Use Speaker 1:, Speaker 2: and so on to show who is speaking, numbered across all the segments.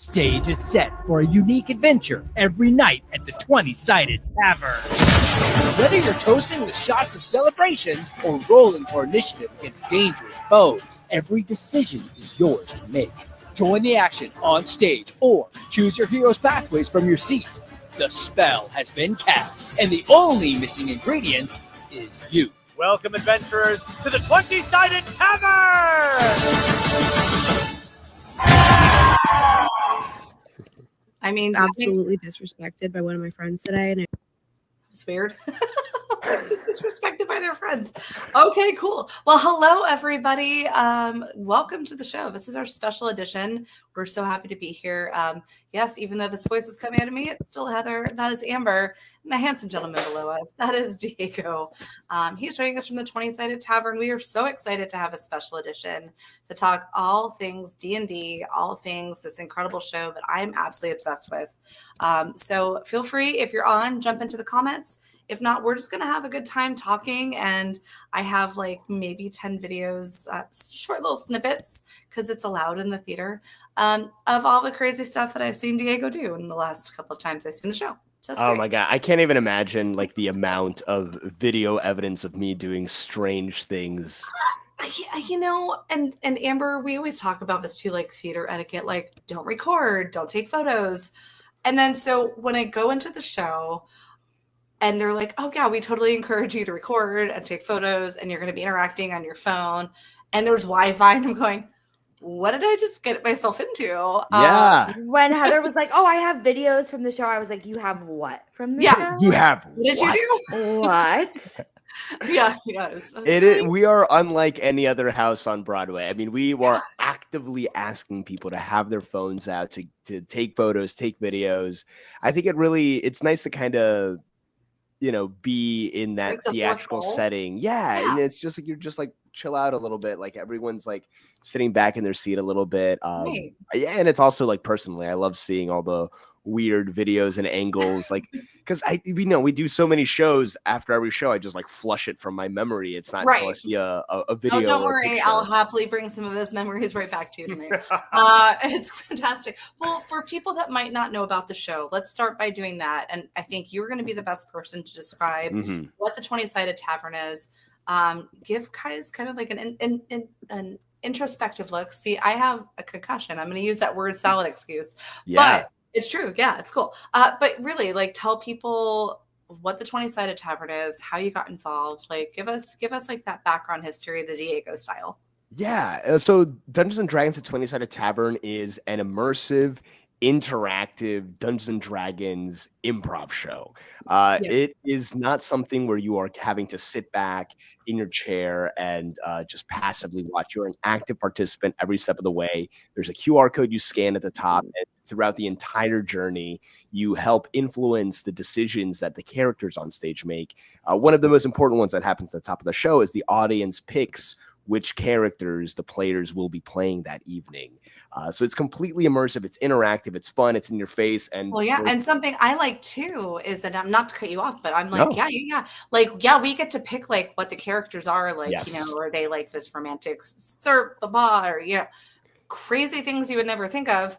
Speaker 1: Stage is set for a unique adventure every night at the 20-sided Tavern. Whether you're toasting with shots of celebration or rolling for initiative against dangerous foes, every decision is yours to make. Join the action on stage or choose your hero's pathways from your seat. The spell has been cast, and the only missing ingredient is you.
Speaker 2: Welcome, adventurers, to the 20-sided Tavern!
Speaker 3: I mean,
Speaker 4: absolutely disrespected by one of my friends today, and
Speaker 3: it's weird. Disrespected by their friends. Okay, cool. Well, hello everybody. Welcome to the show. This is our special edition. We're so happy to be here. Yes, even though this voice is coming out of me, it's still Heather. That is Amber, and the handsome gentleman below us, that is Diego. He's joining us from the 20-sided Tavern. We are so excited to have a special edition to talk all things D&D, all things this incredible show that I'm absolutely obsessed with. So feel free, if you're on, jump into the comments. If not, we're just going to have a good time talking. And I have like maybe 10 videos, short little snippets, because it's allowed in the theater, of all the crazy stuff that I've seen Diego do in the last couple of times I've seen the show. So
Speaker 5: oh my God. I can't even imagine like the amount of video evidence of me doing strange things.
Speaker 3: You know, and Amber, we always talk about this too, like theater etiquette, like don't record, don't take photos. And then so when I go into the show, and they're like, oh, yeah, we totally encourage you to record and take photos, and you're going to be interacting on your phone. And there's Wi-Fi, and I'm going, what did I just get myself into?
Speaker 5: Yeah.
Speaker 4: when Heather was like, oh, I have videos from the show, I was like, you have what from the show?
Speaker 5: You have
Speaker 3: what did you
Speaker 4: do? What?
Speaker 3: Yeah.
Speaker 5: We are unlike any other house on Broadway. I mean, we are actively asking people to have their phones out to take photos, take videos. I think it's nice to kind of, be in that like theatrical setting. Yeah. And it's just like, you're just like chill out a little bit. Like everyone's like sitting back in their seat a little bit.
Speaker 3: Right.
Speaker 5: Yeah. And it's also like personally, I love seeing all the weird videos and angles, like, because we do so many shows. After every show, I just like flush it from my memory. It's not until I see a video.
Speaker 3: Oh, don't worry, I'll happily bring some of those memories right back to you tonight. It's fantastic. Well, for people that might not know about the show, let's start by doing that. And I think you're going to be the best person to describe what the 20-sided Tavern is. Give guys kind of like an introspective look. See, I have a concussion. I'm going to use that word salad excuse.
Speaker 5: Yeah.
Speaker 3: But it's true. Yeah, it's cool. But really, like, tell people what the 20-sided Tavern is, how you got involved. Like, give us like that background history, the Diego style.
Speaker 5: Yeah. So Dungeons and Dragons: The 20-sided Tavern is an immersive, interactive Dungeons and Dragons improv show. It is not something where you are having to sit back in your chair and just passively watch. You're an active participant every step of the way. There's a QR code you scan at the top, and throughout the entire journey, you help influence the decisions that the characters on stage make. One of the most important ones that happens at the top of the show is the audience picks which characters the players will be playing that evening. So it's completely immersive. It's interactive. It's fun. It's in your face. And
Speaker 3: and something I like too is that I'm not to cut you off, but I'm like, like, we get to pick like what the characters are, like, are they like this romantic or crazy things you would never think of,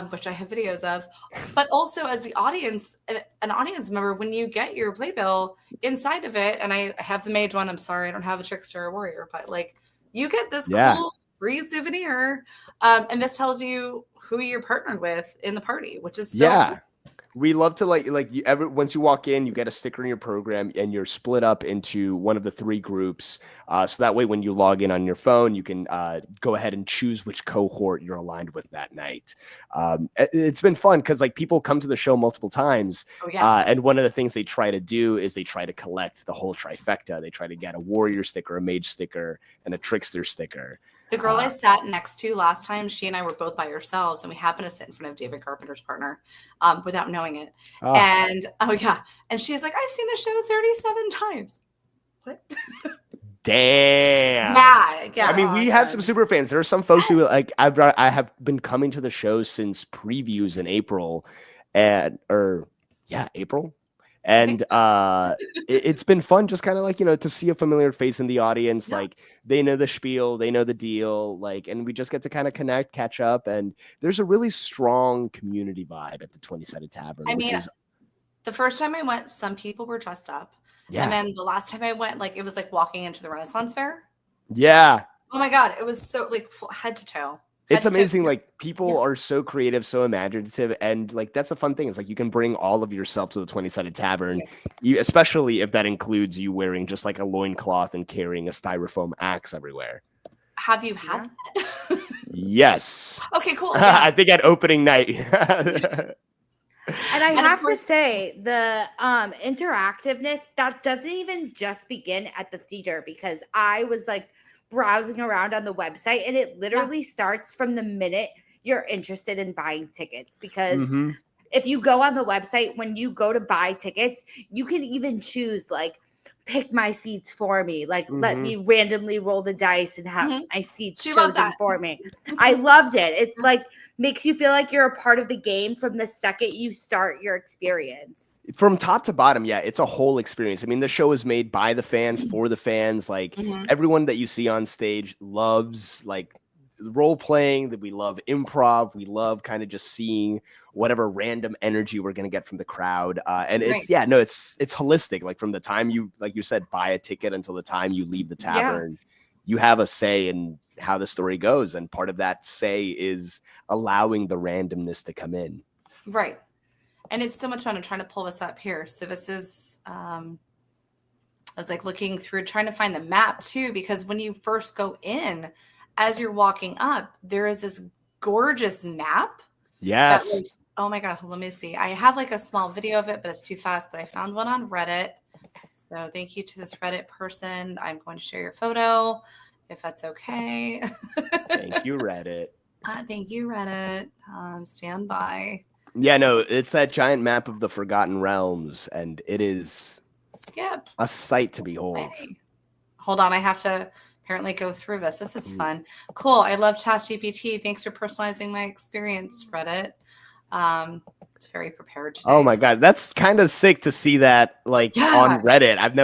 Speaker 3: which I have videos of. But also as the audience, an audience member, when you get your playbill inside of it, and I have the mage one. I'm sorry, I don't have a trickster or warrior, but like you get this cool free souvenir, and this tells you who you're partnered with in the party, which is so cool.
Speaker 5: We love to once you walk in, you get a sticker in your program, and you're split up into one of the three groups. So that way, when you log in on your phone, you can go ahead and choose which cohort you're aligned with that night. It's been fun because like people come to the show multiple times, and one of the things they try to do is they try to collect the whole trifecta. They try to get a warrior sticker, a mage sticker, and a trickster sticker.
Speaker 3: The girl I sat next to last time, she and I were both by ourselves, and we happened to sit in front of David Carpenter's partner without knowing it. And and she's like, I've seen the show 37 times. What?
Speaker 5: Damn.
Speaker 3: Yeah.
Speaker 5: I mean, we have some super fans. There are some folks who like I have been coming to the show since previews in April, April. And it's been fun just kind of like, to see a familiar face in the audience.
Speaker 3: Yeah.
Speaker 5: Like they know the spiel, they know the deal, like, and we just get to kind of connect, catch up. And there's a really strong community vibe at the 20-Sided Tavern.
Speaker 3: I mean, the first time I went, some people were dressed up.
Speaker 5: Yeah.
Speaker 3: And then the last time I went, like, it was like walking into the Renaissance Fair.
Speaker 5: Yeah.
Speaker 3: Oh my God. It was so like head to toe.
Speaker 5: It's amazing. Like people are so creative, so imaginative. And like, that's the fun thing. Is like, you can bring all of yourself to the 20-Sided Tavern, especially if that includes you wearing just like a loincloth and carrying a styrofoam axe everywhere.
Speaker 3: Have you had that?
Speaker 5: Yes.
Speaker 3: Okay, cool. Yeah.
Speaker 5: I think at opening night.
Speaker 4: And I have to say, the interactiveness, that doesn't even just begin at the theater, because I was like browsing around on the website, and it literally starts from the minute you're interested in buying tickets. Because if you go on the website, when you go to buy tickets, you can even choose like, pick my seats for me. Like, let me randomly roll the dice and have my seats chosen for me. I loved it. It like makes you feel like you're a part of the game from the second you start your experience.
Speaker 5: From top to bottom, yeah, it's a whole experience. I mean, the show is made by the fans, for the fans. Like, everyone that you see on stage loves like role playing, that we love improv. We love kind of just seeing whatever random energy we're going to get from the crowd. And it's it's holistic. Like from the time you, like you said, buy a ticket until the time you leave the tavern, you have a say in how the story goes. And part of that say is allowing the randomness to come in.
Speaker 3: Right. And it's so much fun. I'm trying to pull this up here. So this is, I was like looking through, trying to find the map too, because when you first go in, as you're walking up, there is this gorgeous map.
Speaker 5: Yes.
Speaker 3: Like, oh my God. Let me see. I have like a small video of it, but it's too fast. But I found one on Reddit. So thank you to this Reddit person. I'm going to share your photo if that's okay.
Speaker 5: Thank you, Reddit.
Speaker 3: Thank you, Reddit. Stand by.
Speaker 5: Yeah, no, it's that giant map of the Forgotten Realms, and it is a sight to behold.
Speaker 3: Hey. Hold on, I have to apparently go through this. This is fun. Cool. I love ChatGPT. Thanks for personalizing my experience, Reddit. It's very prepared today.
Speaker 5: Oh my God, that's kind of sick to see that like on Reddit. I'm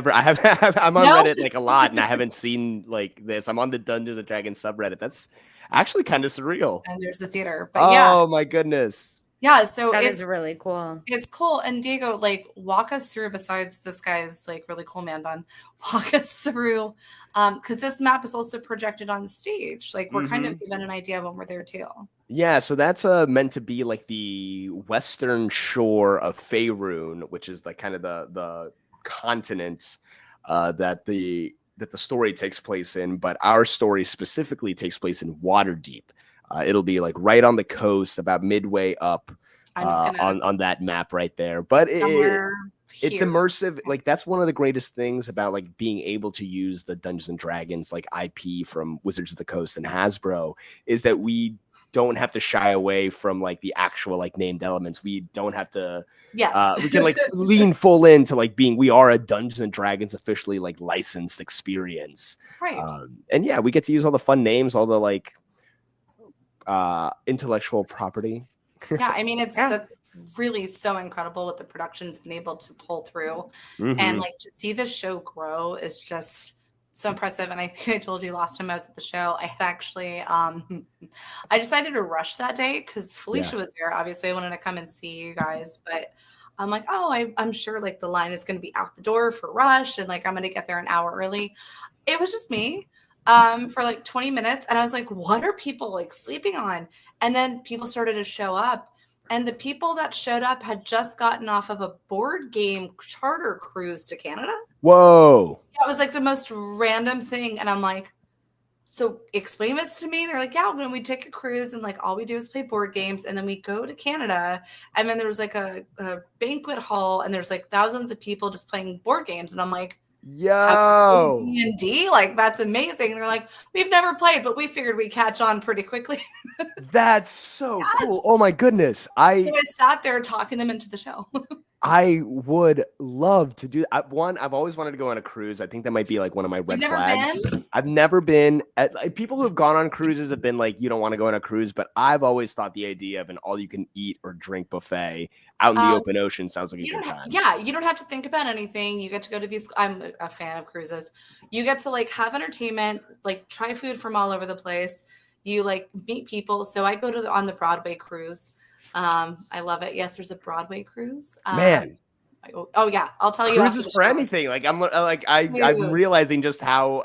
Speaker 5: on Reddit like a lot, and I haven't seen like this. I'm on the Dungeons and Dragons subreddit. That's actually kind of surreal.
Speaker 3: And there's the theater. But
Speaker 5: my goodness.
Speaker 3: Yeah, so
Speaker 4: that is really cool.
Speaker 3: It's cool. And Diego, like, walk us through, besides this guy's like really cool man bun, walk us through, because this map is also projected on the stage. Like, we're kind of given an idea of when we're there too.
Speaker 5: Yeah, so that's meant to be like the western shore of Faerun, which is like kind of the continent that the story takes place in. But our story specifically takes place in Waterdeep. It'll be like right on the coast, about midway up on that map right there. But it's immersive. Like that's one of the greatest things about like being able to use the Dungeons and Dragons like IP from Wizards of the Coast and Hasbro, is that we don't have to shy away from like the actual like named elements. We don't have to.
Speaker 3: Yes.
Speaker 5: We can like lean full into like we are a Dungeons and Dragons officially like licensed experience.
Speaker 3: Right.
Speaker 5: And yeah, we get to use all the fun names, all the like intellectual property.
Speaker 3: Yeah, I mean that's really so incredible what the production's been able to pull through, and like to see the show grow is just so impressive. And I think I told you last time I was at the show, I had actually I decided to rush that day because Felicia was there. Obviously, I wanted to come and see you guys, but I'm like, I'm sure like the line is going to be out the door for rush, and like I'm going to get there an hour early. It was just me. For like 20 minutes. And I was like, what are people like sleeping on? And then people started to show up. And the people that showed up had just gotten off of a board game charter cruise to Canada.
Speaker 5: Whoa.
Speaker 3: Yeah, it was like the most random thing. And I'm like, so explain this to me. And they're like, yeah, when we take a cruise and like all we do is play board games. And then we go to Canada. And then there was like a banquet hall. And there's like thousands of people just playing board games. And I'm like,
Speaker 5: yo,
Speaker 3: D&D, like that's amazing. And they're like, we've never played, but we figured we'd catch on pretty quickly.
Speaker 5: That's so cool. Oh my goodness. So
Speaker 3: I sat there talking them into the show.
Speaker 5: I would love to do one. I've always wanted to go on a cruise. I think that might be like one of my red flags. I've never been. People who have gone on cruises have been like, you don't want to go on a cruise, but I've always thought the idea of an all-you-can-eat or drink buffet out in the open ocean sounds like a good time.
Speaker 3: Yeah, you don't have to think about anything. You get to go to these. I'm a fan of cruises. You get to like have entertainment, like try food from all over the place. You like meet people. So I go to on the Broadway cruise. I love it. Yes, there's a Broadway cruise.
Speaker 5: Man.
Speaker 3: Oh yeah, I'll tell you.
Speaker 5: Cruises for anything. Like I'm realizing just how.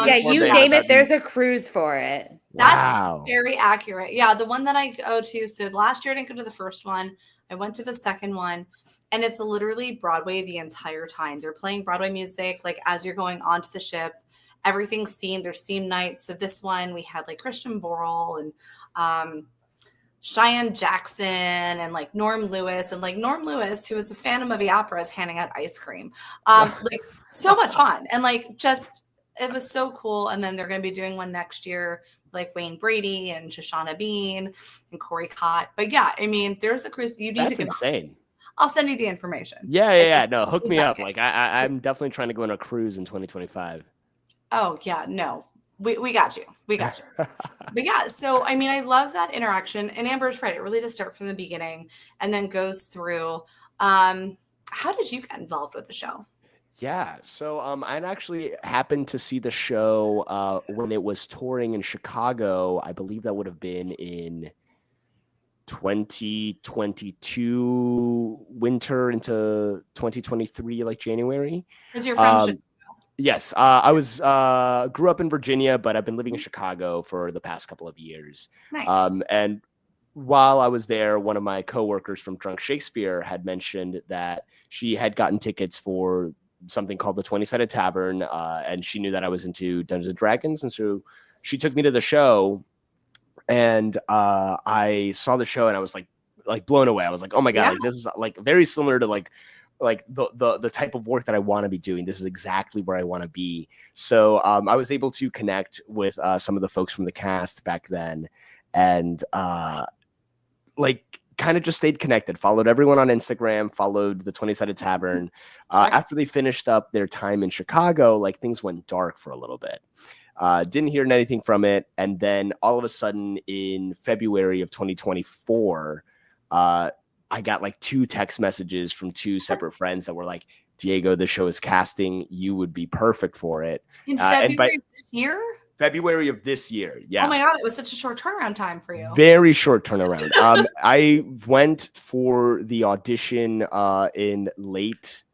Speaker 4: Yeah, you name it. There's a cruise for it.
Speaker 3: That's very accurate. Yeah, the one that I go to. So last year I didn't go to the first one. I went to the second one, and it's literally Broadway the entire time. They're playing Broadway music like as you're going onto the ship. Everything's themed. There's theme nights. So this one we had like Christian Borle and Cheyenne Jackson and like Norm Lewis, who is a fan of the opera, is handing out ice cream. Like so much fun. And like just it was so cool. And then they're going to be doing one next year, like Wayne Brady and Shoshana Bean and Corey Cott. But yeah, I mean, there's a cruise you need to go. That's
Speaker 5: insane.
Speaker 3: I'll send you the information.
Speaker 5: Yeah. No, hook me up. Like I'm definitely trying to go on a cruise in 2025.
Speaker 3: Oh yeah, no. We got you. But yeah, so I mean, I love that interaction. And Amber's right. It really does start from the beginning and then goes through. How did you get involved with the show?
Speaker 5: Yeah, so I actually happened to see the show when it was touring in Chicago. I believe that would have been in 2022 winter into 2023, like January.
Speaker 3: Is your friend?
Speaker 5: Yes, I grew up in Virginia, but I've been living in Chicago for the past couple of years.
Speaker 3: Nice.
Speaker 5: And while I was there, one of my coworkers from Drunk Shakespeare had mentioned that she had gotten tickets for something called the 20-Sided Tavern, and she knew that I was into Dungeons and Dragons, and so she took me to the show, and I saw the show, and I was like blown away. I was like, oh my god, like, this is like very similar to like the type of work that I want to be doing. This is exactly where I want to be. So I was able to connect with some of the folks from the cast back then, and kind of just stayed connected, followed everyone on Instagram, followed the 20-Sided Tavern. After they finished up their time in Chicago, like things went dark for a little bit. Didn't hear anything from it. And then all of a sudden in February of 2024, I got like 2 text messages from 2 separate friends that were like, Diego, the show is casting. You would be perfect for it.
Speaker 3: In February of this year?
Speaker 5: February of this year. Yeah.
Speaker 3: Oh my God. It was such a short turnaround time for you.
Speaker 5: Very short turnaround. I went for the audition in late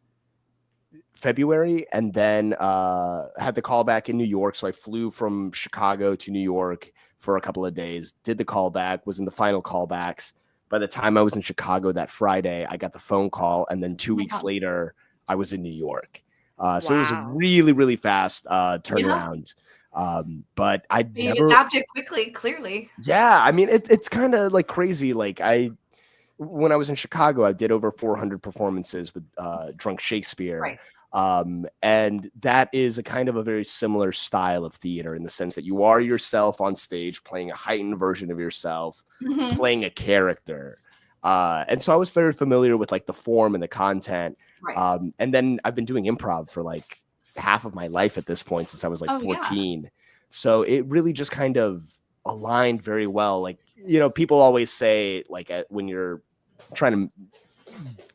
Speaker 5: February and then had the callback in New York. So I flew from Chicago to New York for a couple of days, did the callback, was in the final callbacks. By the time I was in Chicago that Friday, I got the phone call. And then 2 weeks later, I was in New York. So it was a really, really fast turnaround. But you
Speaker 3: adapted quickly, clearly.
Speaker 5: Yeah. I mean, it's kind of like crazy. Like when I was in Chicago, I did over 400 performances with Drunk Shakespeare.
Speaker 3: Right.
Speaker 5: And that is a kind of a very similar style of theater in the sense that you are yourself on stage playing a heightened version of yourself, playing a character. And so I was very familiar with like the form and the content.
Speaker 3: Right.
Speaker 5: And then I've been doing improv for like half of my life at this point since I was like 14. Yeah. So it really just kind of aligned very well. Like, people always say like when you're trying to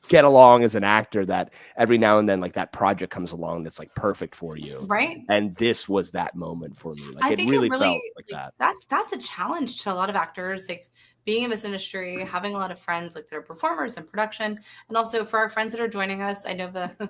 Speaker 5: get along as an actor that every now and then like that project comes along that's like perfect for you,
Speaker 3: right?
Speaker 5: And this was that moment for me. Like it really felt like that.
Speaker 3: That's a challenge to a lot of actors, like being in this industry, having a lot of friends like they're performers in production, and also for our friends that are joining us. I know the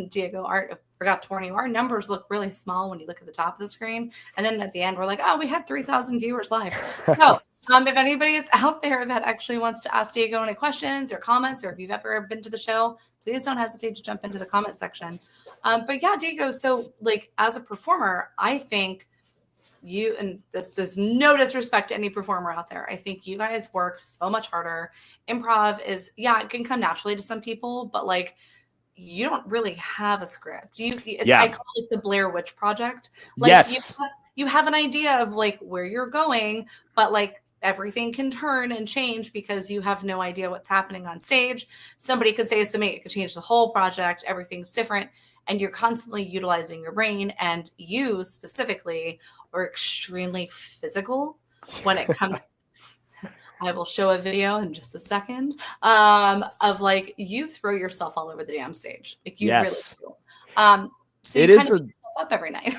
Speaker 3: Diego Art forgot to warn you, our numbers look really small when you look at the top of the screen, and then at the end we're like, oh, we had 3,000 viewers live. So if anybody is out there that actually wants to ask Diego any questions or comments, or if you've ever been to the show, please don't hesitate to jump into the comment section. But yeah, Diego, so like as a performer, I think you, and this is no disrespect to any performer out there, I think you guys work so much harder. Improv is, it can come naturally to some people, but like you don't really have a script. I call it the Blair Witch Project. Like
Speaker 5: yes.
Speaker 3: You have an idea of like where you're going, but like everything can turn and change because you have no idea what's happening on stage. Somebody could say something, it could change the whole project. Everything's different. And you're constantly utilizing your brain. And you specifically are extremely physical when it comes. I will show a video in just a second of like you throw yourself all over the damn stage. Like you really do. So it is up every night.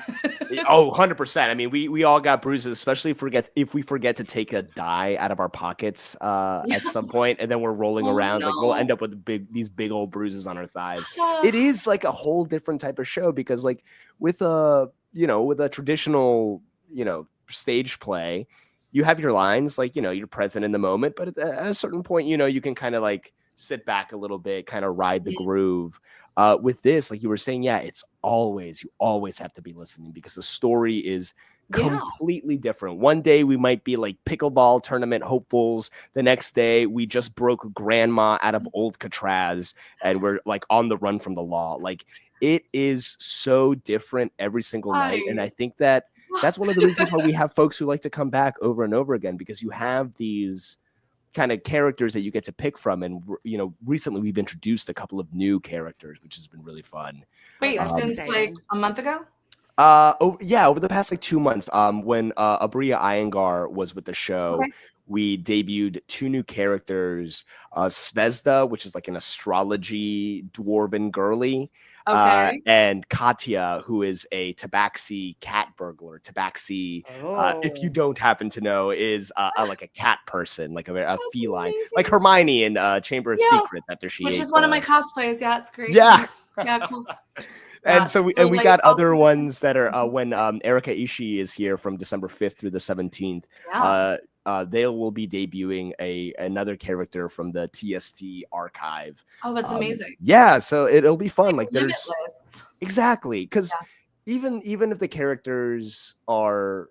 Speaker 5: 100%. I mean, we all got bruises, especially if we forget to take a die out of our pockets at some point, and then we're rolling around.
Speaker 3: No.
Speaker 5: Like we'll end up with these big old bruises on our thighs. It is like a whole different type of show because like with a traditional stage play, you have your lines, like you're present in the moment, but at a certain point, you can kind of like sit back a little bit, kind of ride the groove. With this, like you were saying, you always have to be listening because the story is completely different. One day we might be like pickleball tournament hopefuls. The next day we just broke grandma out of old Catraz and we're like on the run from the law. Like it is so different every single night. And I think that's one of the reasons why we have folks who like to come back over and over again, because you have these kind of characters that you get to pick from. And, recently we've introduced a couple of new characters, which has been really fun.
Speaker 3: Wait, since like a month ago?
Speaker 5: Over the past like 2 months, when Abria Iyengar was with the show, we debuted 2 new characters, Svezda, which is like an astrology dwarven girly, and Katya, who is a tabaxi cat burglar. Tabaxi, if you don't happen to know, is like a cat person, like a feline, amazing. Like Hermione in Chamber of Secrets after she
Speaker 3: which
Speaker 5: ate
Speaker 3: is one of my cosplays. Yeah, it's great.
Speaker 5: Yeah.
Speaker 3: Yeah, cool.
Speaker 5: And so we got other ones that are when Erika Ishii is here from December 5th through the 17th. They will be debuting another character from the TST archive.
Speaker 3: Oh, that's amazing.
Speaker 5: Yeah, so it'll be fun. Like there's
Speaker 3: limitless.
Speaker 5: Exactly, because even if the characters are,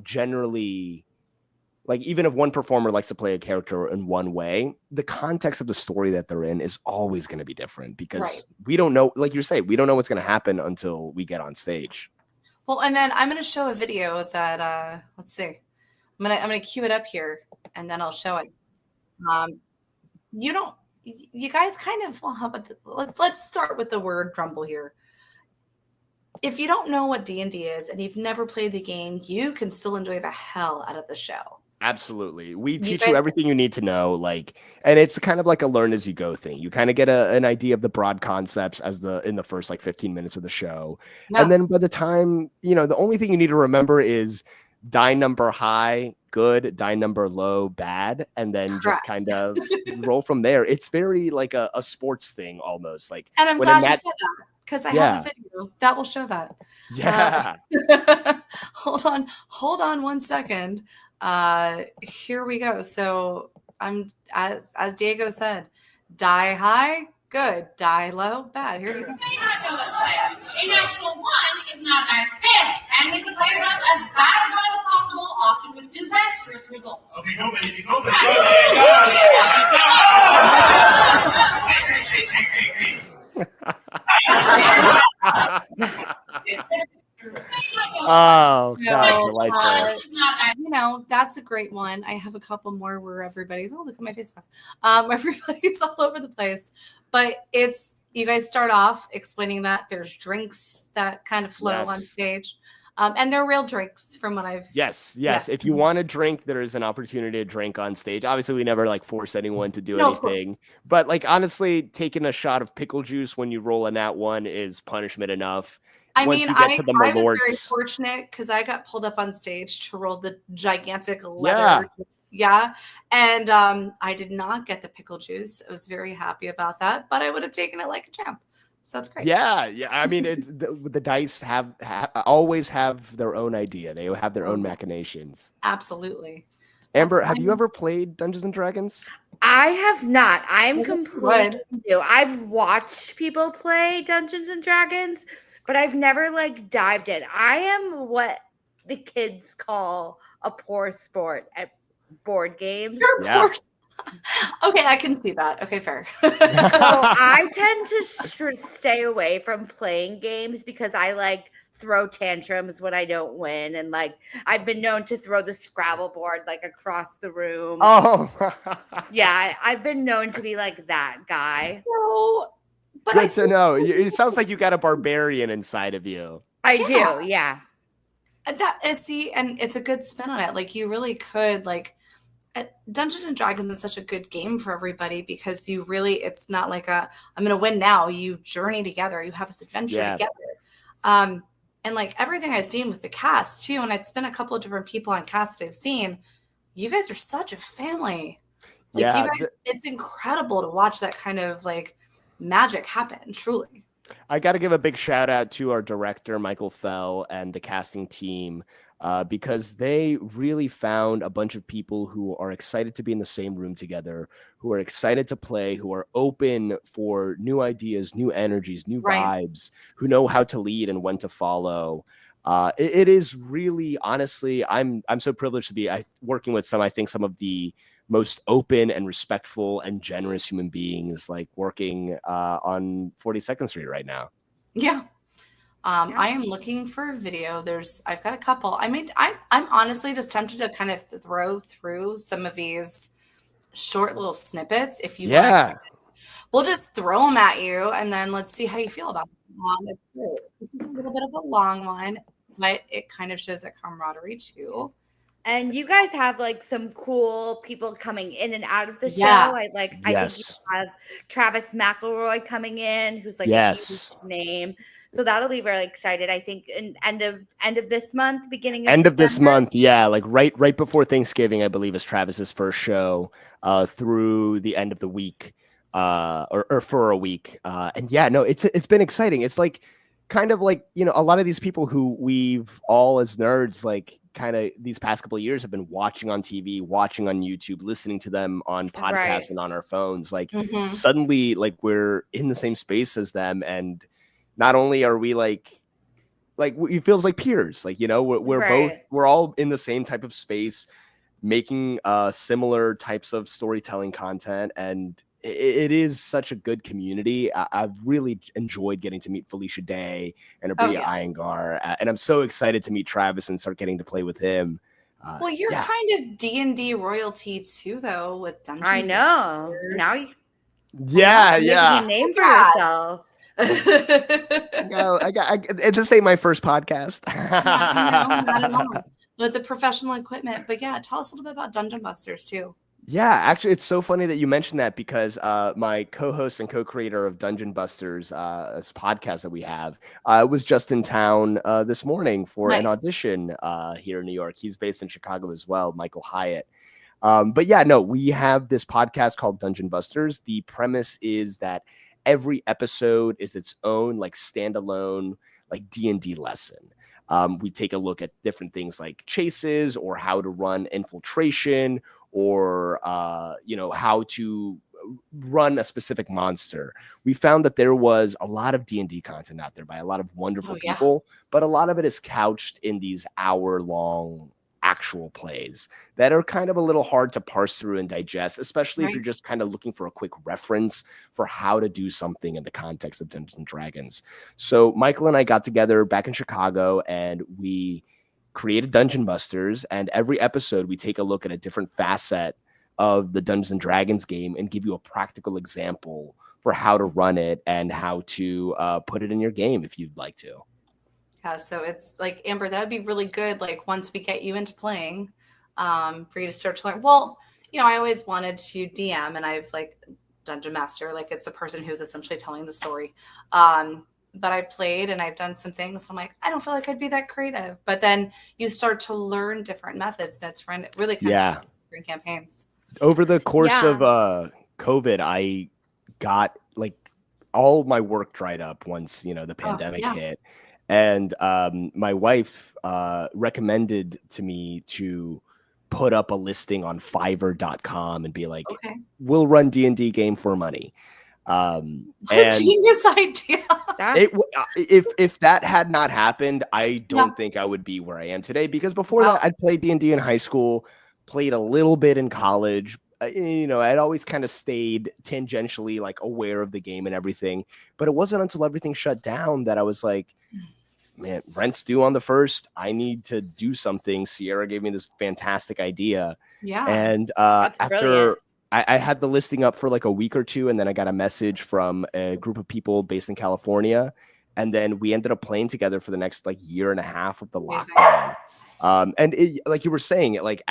Speaker 5: generally. Like, even if one performer likes to play a character in one way, the context of the story that they're in is always going to be different because we don't know, like you say, we don't know what's going to happen until we get on stage.
Speaker 3: Well, and then I'm going to show a video that, let's see, I'm going to cue it up here and then I'll show it. You guys kind of, well, how about let's start with the word Drumble here. If you don't know what D&D is and you've never played the game, you can still enjoy the hell out of the show.
Speaker 5: Absolutely. We teach you everything you need to know, and it's kind of like a learn as you go thing. You kind of get an idea of the broad concepts in the first 15 minutes of the show. Yeah. And then by the time, the only thing you need to remember is die number high, good, die number low, bad, and then just kind of roll from there. It's very like a sports thing almost. And
Speaker 3: I'm glad you said that because I have a video that will show that.
Speaker 5: Yeah.
Speaker 3: Hold on 1 second. Here we go. So I'm as Diego said, die high, good, die low, bad. Here we go.
Speaker 6: You may not know this player. A natural 1 is not bad fit. Enemies the player does as bad a job as possible, often with disastrous results.
Speaker 2: Okay, go, baby, go.
Speaker 5: Oh, God, delightful.
Speaker 3: That's a great one. I have a couple more where everybody's, look at my Facebook. Everybody's all over the place. But you guys start off explaining that there's drinks that kind of flow on stage. And they're real drinks from what I've...
Speaker 5: Yes. If you want to drink, there is an opportunity to drink on stage. Obviously, we never force anyone to do anything. But honestly, taking a shot of pickle juice when you roll a nat 1 is punishment enough.
Speaker 3: I was very fortunate because I got pulled up on stage to roll the gigantic leather. Yeah. And I did not get the pickle juice. I was very happy about that, but I would have taken it like a champ. So that's great.
Speaker 5: Yeah. I mean, the dice always have their own idea. They have their own machinations.
Speaker 3: Absolutely.
Speaker 5: Amber, have you ever played Dungeons and Dragons?
Speaker 4: I have not. I'm completely new. I've watched people play Dungeons and Dragons, but I've never dived in. I am what the kids call a poor sport at board games.
Speaker 3: You're poor. Okay, I can see that. Okay, fair.
Speaker 4: So I tend to stay away from playing games because I throw tantrums when I don't win, and like I've been known to throw the Scrabble board like across the room.
Speaker 5: Oh,
Speaker 4: yeah, I've been known to be like that guy.
Speaker 3: So, but
Speaker 5: good to know. It sounds like you got a barbarian inside of you.
Speaker 4: I do, yeah.
Speaker 3: That is, see, and it's a good spin on it. Like you really could like Dungeons and Dragons is such a good game for everybody because you really, it's not like I'm going to win now. You journey together. You have this adventure together. And like everything I've seen with the cast too, and it's been a couple of different people on cast that I've seen, you guys are such a family. Like you guys, it's incredible to watch that kind of like magic happen, truly.
Speaker 5: I got to give a big shout out to our director, Michael Fell, and the casting team, because they really found a bunch of people who are excited to be in the same room together, who are excited to play, who are open for new ideas, new energies, new vibes, who know how to lead and when to follow. It is really, honestly, I'm so privileged to be working with some of the most open and respectful and generous human beings, like working on 42nd Street right now.
Speaker 3: Yeah. I am looking for a video. I've got a couple. I'm honestly just tempted to kind of throw through some of these short little snippets. If you want, we'll just throw them at you, and then let's see how you feel about them. It's a little bit of a long one, but it kind of shows that camaraderie too.
Speaker 4: And you guys have like some cool people coming in and out of the show. I think you have Travis McElroy coming in, who's like a huge name. So that'll be very excited. I think in end of this month, beginning of December.
Speaker 5: This month, yeah, like right before Thanksgiving, I believe, is Travis's first show through the end of the week, or for a week. And yeah, no, it's been exciting. It's like kind of like, you know, a lot of these people who we've all as nerds like kind of these past couple of years have been watching on TV, watching on YouTube, listening to them on podcasts and on our phones. Like suddenly, like we're in the same space as them, and not only are we like it feels like peers, like, you know, we're all in the same type of space, making similar types of storytelling content, and it is such a good community. I've really enjoyed getting to meet Felicia Day and Abria Iyengar, and I'm so excited to meet Travis and start getting to play with him.
Speaker 3: Well, you're kind of D&D royalty too, though, with Dungeons.
Speaker 4: I know. Now you
Speaker 3: name for yourself.
Speaker 5: This ain't my first podcast.
Speaker 3: No, not at all. With the professional equipment. But yeah, tell us a little bit about Dungeon Busters too.
Speaker 5: Yeah, actually, it's so funny that you mentioned that because my co-host and co-creator of Dungeon Busters, this podcast that we have, was just in town this morning for an audition here in New York. He's based in Chicago as well, Michael Hyatt. But yeah, no, we have this podcast called Dungeon Busters. The premise is that every episode is its own like standalone like D&D lesson. We take a look at different things like chases or how to run infiltration or, you know, how to run a specific monster. We found that there was a lot of D&D content out there by a lot of wonderful people, but a lot of it is couched in these hour-long actual plays that are kind of a little hard to parse through and digest, especially if you're just kind of looking for a quick reference for how to do something in the context of Dungeons and Dragons. So Michael and I got together back in Chicago and we created Dungeon Busters, and every episode we take a look at a different facet of the Dungeons and Dragons game and give you a practical example for how to run it and how to put it in your game if you'd like to.
Speaker 3: Yeah, so it's like, Amber, that would be really good. Like once we get you into playing, for you to start to learn. Well, you know, I always wanted to DM, and I've like Dungeon Master, like it's the person who's essentially telling the story. But I played and I've done some things. So I'm like, I don't feel like I'd be that creative. But then you start to learn different methods. That's really kind of different campaigns.
Speaker 5: Over the course of COVID, I got like all my work dried up once, you know, the pandemic hit. And my wife recommended to me to put up a listing on Fiverr.com and be like, we'll run D&D game for money. And
Speaker 3: genius idea.
Speaker 5: If that had not happened, I don't think I would be where I am today, because before that, I'd played D&D in high school, played a little bit in college. You know, I'd always kind of stayed tangentially like aware of the game and everything. But it wasn't until everything shut down that I was like, man, rent's due on the 1st. I need to do something. Sierra gave me this fantastic idea.
Speaker 3: Yeah.
Speaker 5: And after I had the listing up for like a week or two, and then I got a message from a group of people based in California. And then we ended up playing together for the next like year and a half of the lockdown. And like you were saying, like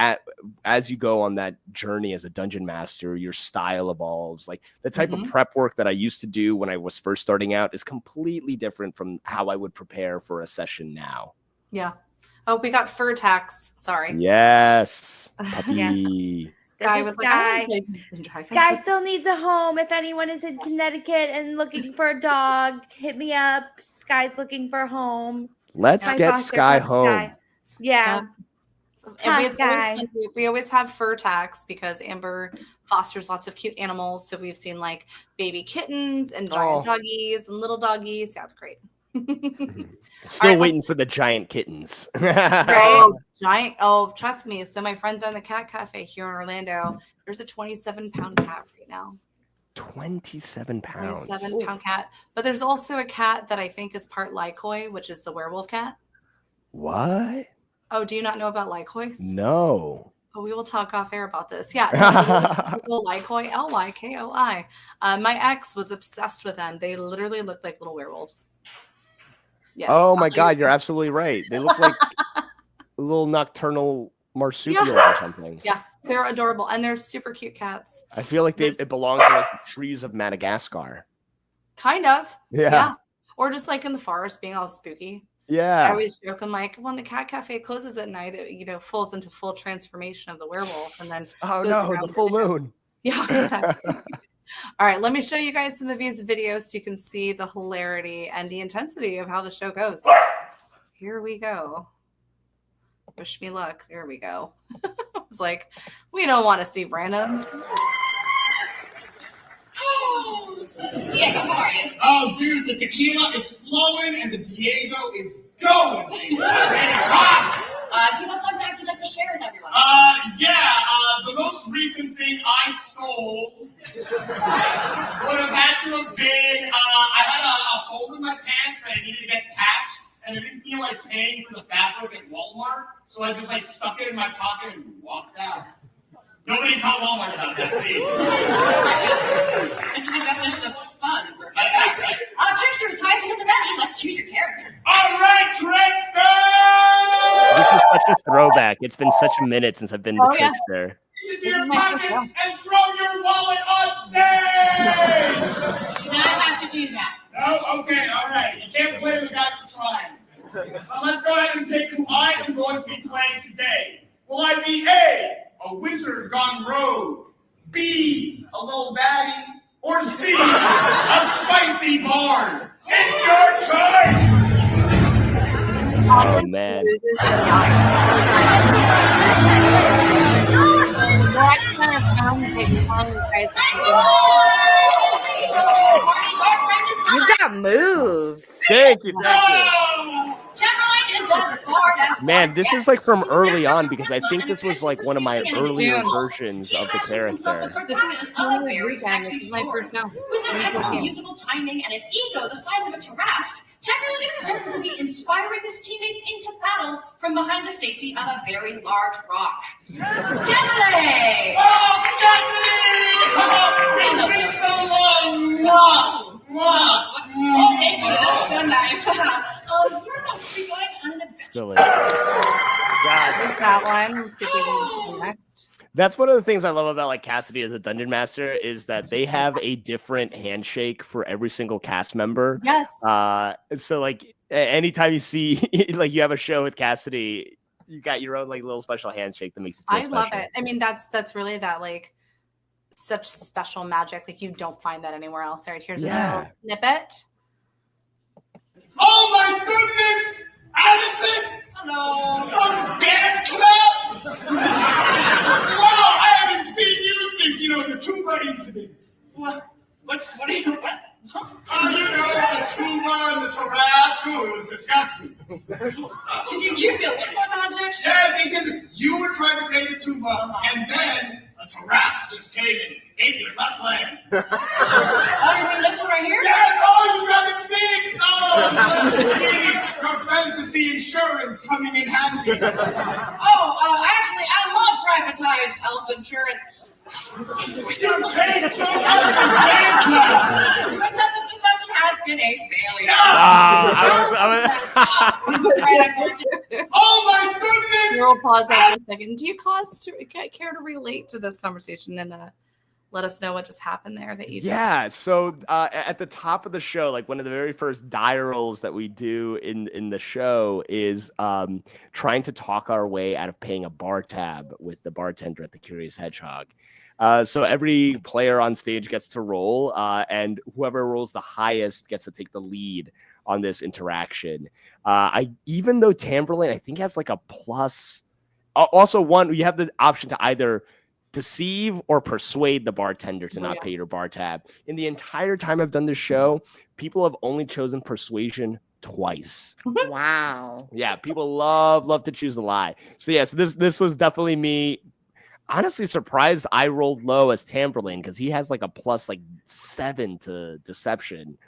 Speaker 5: as you go on that journey as a dungeon master, your style evolves. Like the type of prep work that I used to do when I was first starting out is completely different from how I would prepare for a session now.
Speaker 3: Yeah. Oh, we got fur tax. Sorry.
Speaker 5: Yes. Puppy.
Speaker 3: Sky was
Speaker 4: Sky.
Speaker 3: like,
Speaker 4: Sky still needs a home. If anyone is in Connecticut and looking for a dog, hit me up. Sky's looking for a home.
Speaker 5: Let's get Sky home.
Speaker 4: Sky. Yeah.
Speaker 3: And we always have fur tax because Amber fosters lots of cute animals. So we've seen like baby kittens and giant doggies and little doggies. Yeah, it's great.
Speaker 5: Still waiting for the giant kittens.
Speaker 3: Right? Giant. Oh, trust me. So my friends on the cat cafe here in Orlando, there's a 27-pound cat right now.
Speaker 5: 27 pounds.
Speaker 3: 27-pound cat. But there's also a cat that I think is part Lycoy, which is the werewolf cat.
Speaker 5: What?
Speaker 3: Oh, do you not know about Lycoys?
Speaker 5: No.
Speaker 3: Oh, we will talk off air about this. Yeah. Lykoi, Lykoi. My ex was obsessed with them. They literally looked like little werewolves. Yes.
Speaker 5: Oh my God, you're absolutely right. They look like little nocturnal marsupials or something.
Speaker 3: Yeah, they're adorable. And they're super cute cats.
Speaker 5: I feel like it belongs to like the trees of Madagascar.
Speaker 3: Kind of.
Speaker 5: Yeah.
Speaker 3: Or just like in the forest being all spooky.
Speaker 5: Yeah.
Speaker 3: I always joke, I'm like, when the cat cafe closes at night, it falls into full transformation of the werewolf, and then
Speaker 5: the full moon.
Speaker 3: Yeah, exactly. All right, let me show you guys some of these videos so you can see the hilarity and the intensity of how the show goes. Here we go. Wish me luck. There we go. It's like, we don't want to see random.
Speaker 6: Diego, how are you?
Speaker 7: Oh, dude, the tequila is flowing and the Diego is going.
Speaker 6: Do you have fun fact you'd like to share with everyone?
Speaker 7: The most recent thing I stole would have had to have been, I had a hole in my pants that I needed to get patched, and I didn't feel like paying for the fabric at Walmart, so I just like stuck it in my pocket and walked out. Nobody tell Walmart about that, please.
Speaker 6: Interesting definition of fun. Trickster, ties us at the ready. Let's choose your character.
Speaker 7: All right, Trickster!
Speaker 5: This is such a throwback. It's been such a minute since I've been to Trickster.
Speaker 7: Into your pockets and throw your wallet on stage!
Speaker 6: You do not have to do that.
Speaker 7: Oh, okay, all right. You can't blame the guy for trying. Let's go ahead and take who I am going to be playing today. Will I be A, wizard gone rogue, B, a little baddie, or C, a spicy bard? It's your choice!
Speaker 5: Oh, man.
Speaker 4: You got moves.
Speaker 5: Thank you.
Speaker 6: Timberlake is as far as...
Speaker 5: Man, this is like from early on because I think this was like one of my earlier versions of the character.
Speaker 6: This is a very sexy story. With unusable timing and an ego the size of a Tarrasque, Timberlake is certain to be inspiring his teammates into battle from behind the safety of a very large rock. Timberlake!
Speaker 7: Oh, Cassidy! It's been so long!
Speaker 6: Oh, thank you. That's so nice. You're about to be going on the
Speaker 5: Still is.
Speaker 3: That one. Let's see if we can do next.
Speaker 5: That's one of the things I love about like Cassidy as a dungeon master is that they have a different handshake for every single cast member.
Speaker 3: Yes.
Speaker 5: So like anytime you see like you have a show with Cassidy, you got your own like little special handshake that makes it feel special.
Speaker 3: I love it. I mean, that's really that like such special magic. Like you don't find that anywhere else. All right, here's a little snippet.
Speaker 7: Oh my goodness! Addison!
Speaker 6: Hello.
Speaker 7: From band class! Wow, I haven't seen you since, the tuba incident.
Speaker 6: What are you, what? Huh?
Speaker 7: Oh, the tuba and the Tarrasque. It was disgusting.
Speaker 6: Can you give me a little more context?
Speaker 7: Yes, he says you were trying to play the tuba, and then a Tarrasque just came and ate your left leg.
Speaker 6: Oh, you mean this one right here?
Speaker 7: Yes, you got it fixed! Oh, good to see. fantasy insurance coming in handy.
Speaker 6: Actually, I love privatized health insurance. Pretend deception has been a failure.
Speaker 7: Oh my goodness!
Speaker 3: We'll pause that for a second. Do you care to relate to this conversation and let us know what just happened there?
Speaker 5: So at the top of the show, like one of the very first die rolls that we do in the show is trying to talk our way out of paying a bar tab with the bartender at the Curious Hedgehog. So every player on stage gets to roll, and whoever rolls the highest gets to take the lead on this interaction. Even though Tamberlane, I think, has like a plus. Also, you have the option to either deceive or persuade the bartender to not pay your bar tab. In the entire time I've done this show, people have only chosen persuasion twice.
Speaker 4: Wow.
Speaker 5: Yeah, people love to choose the lie. So yes, this was definitely me. Honestly, surprised I rolled low as Tamberlane because he has like a plus 7 to deception.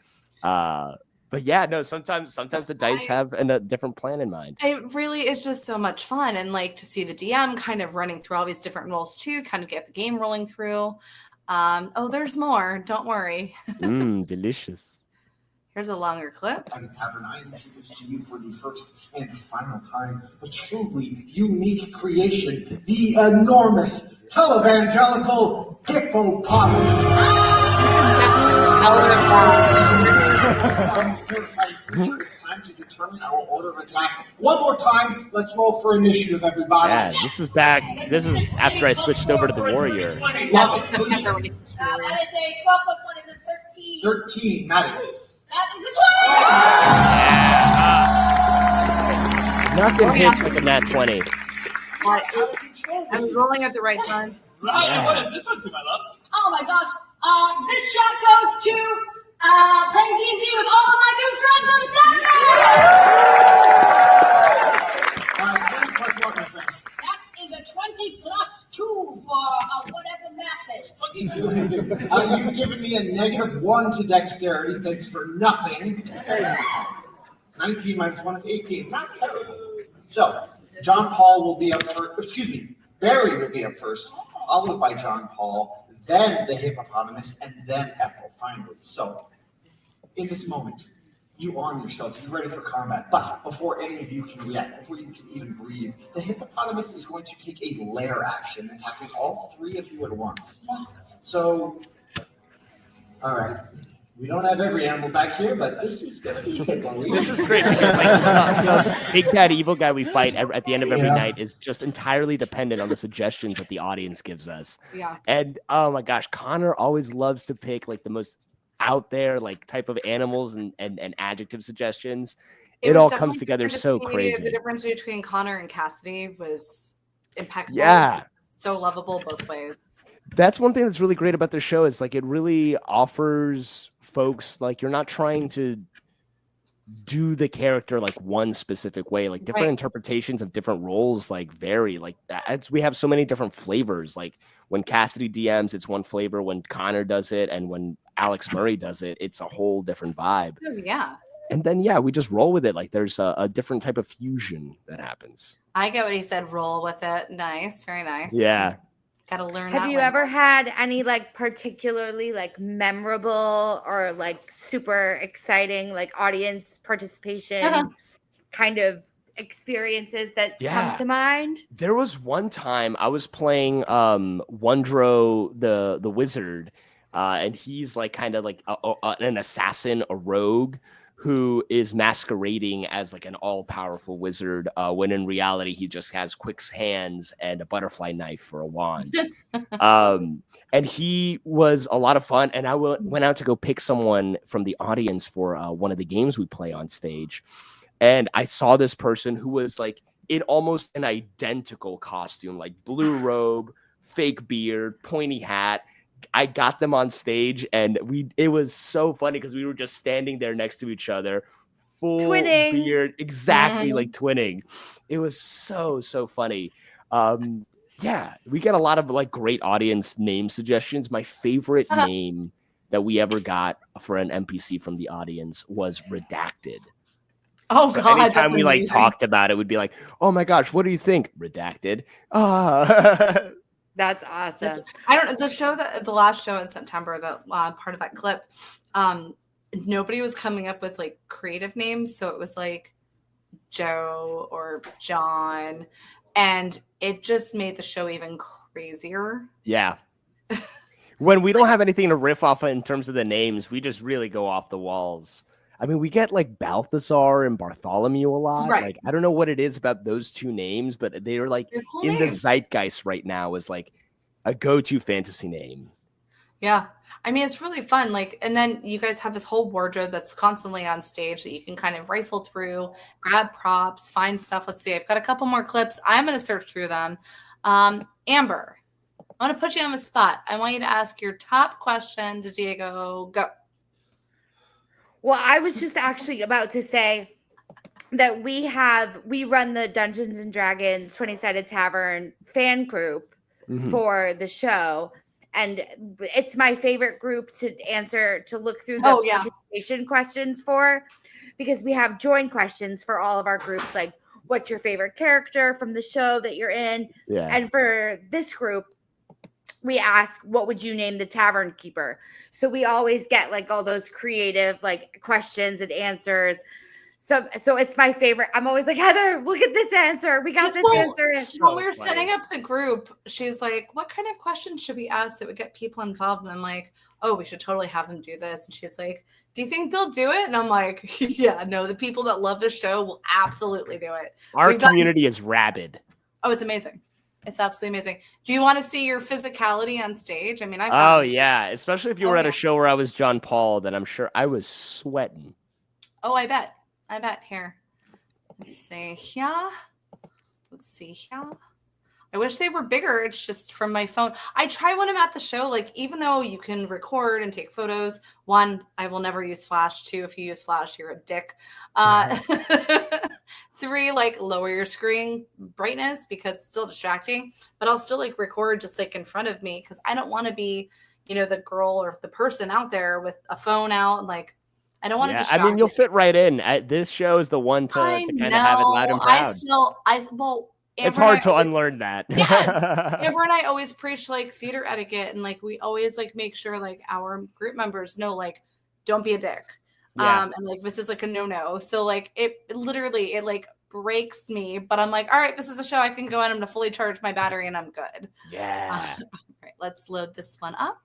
Speaker 5: But yeah, no, sometimes the dice have a different plan in mind.
Speaker 3: It really is just so much fun. And like to see the DM kind of running through all these different roles too, kind of get the game rolling through. There's more. Don't worry.
Speaker 5: Delicious.
Speaker 3: Here's a longer clip.
Speaker 8: Tavern, I introduce to you for the first and final time a truly unique creation, the enormous televangelical hippopotamus. It's time to determine our order of attack. One more time, let's roll for initiative, everybody.
Speaker 5: Yeah, this is after I switched over to the Warrior.
Speaker 6: That is a 12 plus 1 is a 13.
Speaker 8: 13, Maddie.
Speaker 6: That is a 12!
Speaker 5: Nothing hits like a nat 20.
Speaker 3: I'm rolling at the right time.
Speaker 2: Yeah. What is this one to, my love?
Speaker 6: Oh my gosh. This shot goes to playing D&D with all of my new friends on Saturday! That is a 20 plus 2 for whatever math is.
Speaker 8: You've given me a -1 to dexterity. Thanks for nothing. 19 minus 1 is 18. Not terrible. So, John Paul will be up first. Excuse me, Barry will be up first, followed by John Paul, then the hippopotamus, and then Ethel finally. So, in this moment, you arm yourselves, you're ready for combat. But before any of you can react, before you can even breathe, the hippopotamus is going to take a lair action, attacking all 3 of you at once. So, all right. We don't have every animal back here, but this is going to be hippo.
Speaker 5: This is great because the big bad evil guy we fight at the end of every night is just entirely dependent on the suggestions that the audience gives us.
Speaker 3: Yeah.
Speaker 5: And oh my gosh, Connor always loves to pick like the most out there like type of animals and adjective suggestions. It all comes together so crazy.
Speaker 3: The difference between Connor and Cassidy was impeccable.
Speaker 5: Yeah.
Speaker 3: So lovable both ways.
Speaker 5: That's one thing that's really great about the show is like it really offers folks like you're not trying to do the character like one specific way, like different interpretations of different roles like vary like that. We have so many different flavors. Like when Cassidy DMs, it's one flavor. When Connor does it, and when Alex Murray does it, it's a whole different vibe.
Speaker 3: Oh, yeah.
Speaker 5: And then we just roll with it. Like there's a different type of fusion that happens.
Speaker 3: I get what he said. Roll with it. Nice, very nice.
Speaker 5: Yeah.
Speaker 3: Gotta learn.
Speaker 4: Have you ever had any like particularly like memorable or like super exciting like audience participation kind of experiences that come to mind? There
Speaker 5: was one time I was playing Wondro the wizard, and he's like kind of like an assassin, a rogue who is masquerading as like an all-powerful wizard, when in reality he just has Quick's hands and a butterfly knife for a wand. And he was a lot of fun. And I went out to go pick someone from the audience for one of the games we play on stage. And I saw this person who was like in almost an identical costume, like blue robe, fake beard, pointy hat. I got them on stage and it was so funny because we were just standing there next to each other, full
Speaker 4: twinning.
Speaker 5: Beard, exactly like twinning. It was so funny. We get a lot of like great audience name suggestions. My favorite name that we ever got for an NPC from the audience was Redacted.
Speaker 3: Oh
Speaker 5: So
Speaker 3: God!
Speaker 5: anytime
Speaker 3: That's
Speaker 5: we like
Speaker 3: amazing.
Speaker 5: talked about it, we'd be like, "Oh my gosh, what do you think?" Redacted.
Speaker 4: That's awesome.
Speaker 3: I don't know the last show in September, that part of that clip. Nobody was coming up with like creative names, so it was like Joe or John, and it just made the show even crazier.
Speaker 5: Yeah. When we don't have anything to riff off of in terms of the names, we just really go off the walls. I mean, we get like Balthazar and Bartholomew a lot.
Speaker 3: Right.
Speaker 5: Like, I don't know what it is about those two names, but they are like
Speaker 3: They're cool
Speaker 5: in the
Speaker 3: names.
Speaker 5: zeitgeist right now as like a go-to fantasy name.
Speaker 3: Yeah. I mean, it's really fun. Like, and then you guys have this whole wardrobe that's constantly on stage that you can kind of rifle through, grab props, find stuff. Let's see. I've got a couple more clips. I'm going to search through them. Amber, I want to put you on the spot. I want you to ask your top question to Diego. Go.
Speaker 4: Well, I was just actually about to say that we run the Dungeons and Dragons 20-sided Tavern fan group for the show. And it's my favorite group to look through the participation questions for, because we have join questions for all of our groups, like what's your favorite character from the show that you're in?
Speaker 5: Yeah.
Speaker 4: And for this group, we ask, what would you name the tavern keeper? So we always get like all those creative like questions and answers. So it's my favorite. I'm always like, Heather, look at this answer. We got this answer.
Speaker 3: When we were setting up the group, she's like, what kind of questions should we ask that would get people involved? And I'm like, oh, we should totally have them do this. And she's like, do you think they'll do it? And I'm like, yeah, no, the people that love this show will absolutely do it.
Speaker 5: Our community is rabid.
Speaker 3: Oh, it's amazing. It's absolutely amazing. Do you want to see your physicality on stage? I mean,
Speaker 5: yeah. Especially if you were at a show where I was John Paul, then I'm sure I was sweating.
Speaker 3: Oh, I bet. Here. Let's see here. I wish they were bigger. It's just from my phone. I try when I'm at the show, like, even though you can record and take photos, 1, I will never use Flash. 2, if you use Flash, you're a dick. 3, like, lower your screen brightness because it's still distracting, but I'll still like record just like in front of me, because I don't want to be, the girl or the person out there with a phone out, and like, I don't want to distract.
Speaker 5: I mean, you'll fit right in. This show is the one to kind of have it loud and proud.
Speaker 3: It's
Speaker 5: hard to unlearn that.
Speaker 3: Yes. Amber and I always preach like theater etiquette, and like we always like make sure like our group members know, like, don't be a dick.
Speaker 5: Yeah.
Speaker 3: And like this is like a no. So like it literally like breaks me, but I'm like, all right, this is a show I can go in, I'm gonna fully charge my battery and I'm good.
Speaker 5: Yeah.
Speaker 3: All right, let's load this one up.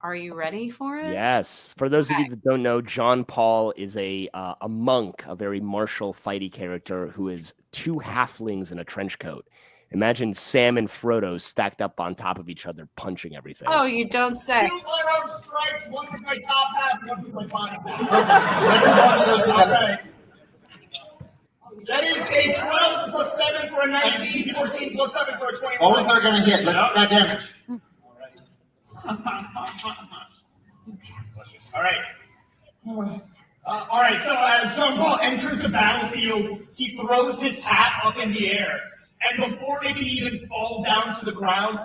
Speaker 3: Are you ready for it?
Speaker 5: Yes. For those of you that don't know, John Paul is a monk, a very martial, fighty character who is 2 halflings in a trench coat. Imagine Sam and Frodo stacked up on top of each other, punching everything.
Speaker 3: Oh, you don't say.
Speaker 7: 2 firearm strikes, 1 with my top half, 1 with my bottom half. Okay. That is a 12 plus 7 for a 19, 14 plus 7 for a 21.
Speaker 8: Only they're going to hit. Let's that damage.
Speaker 7: All right. All right, so as John Paul enters the battlefield, he throws his hat up in the air. And before it can even fall down to the ground,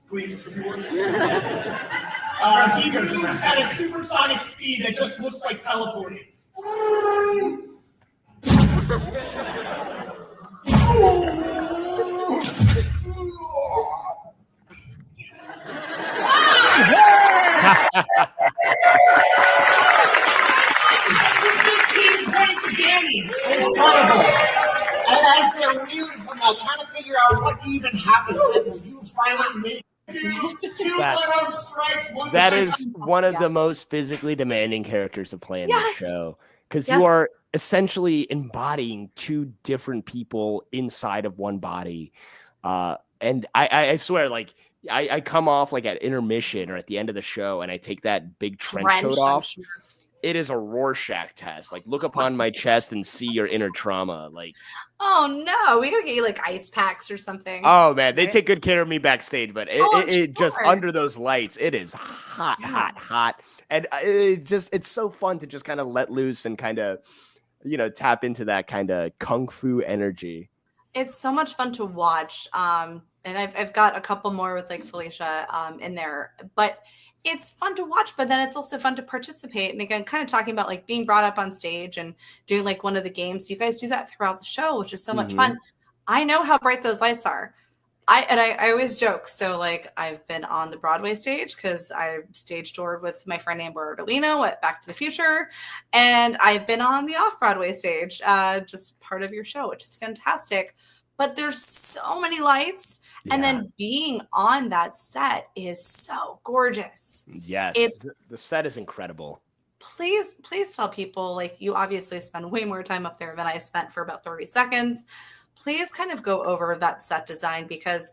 Speaker 7: please, he moves at a supersonic speed that just looks like teleporting.
Speaker 8: Incredible. And as they're reeling from that, trying to figure out what even happened, you finally made
Speaker 5: that is one of the most physically demanding characters to play in this show, because you are essentially embodying 2 different people inside of one body. And I swear, like, I come off like at intermission or at the end of the show, and I take that big trench coat off. Sure. It is a Rorschach test. Like, look upon my chest and see your inner trauma. Like,
Speaker 3: oh no, we gotta get you like ice packs or something.
Speaker 5: Oh man, they take good care of me backstage, but it just under those lights, it is hot, and it's so fun to just kind of let loose and kind of, tap into that kind of kung fu energy.
Speaker 3: It's so much fun to watch. And I've got a couple more with like Felicia in there, but it's fun to watch, but then it's also fun to participate. And again, kind of talking about like being brought up on stage and doing like one of the games. You guys do that throughout the show, which is so much fun. I know how bright those lights are. I always joke. So like I've been on the Broadway stage because I stage toured with my friend Amber Ardolino at Back to the Future. And I've been on the Off-Broadway stage, just part of your show, which is fantastic. But there's so many lights.
Speaker 5: Yeah.
Speaker 3: And then being on that set is so gorgeous.
Speaker 5: Yes. The set is incredible.
Speaker 3: Please tell people, like, you obviously spend way more time up there than I spent for about 30 seconds. Please kind of go over that set design, because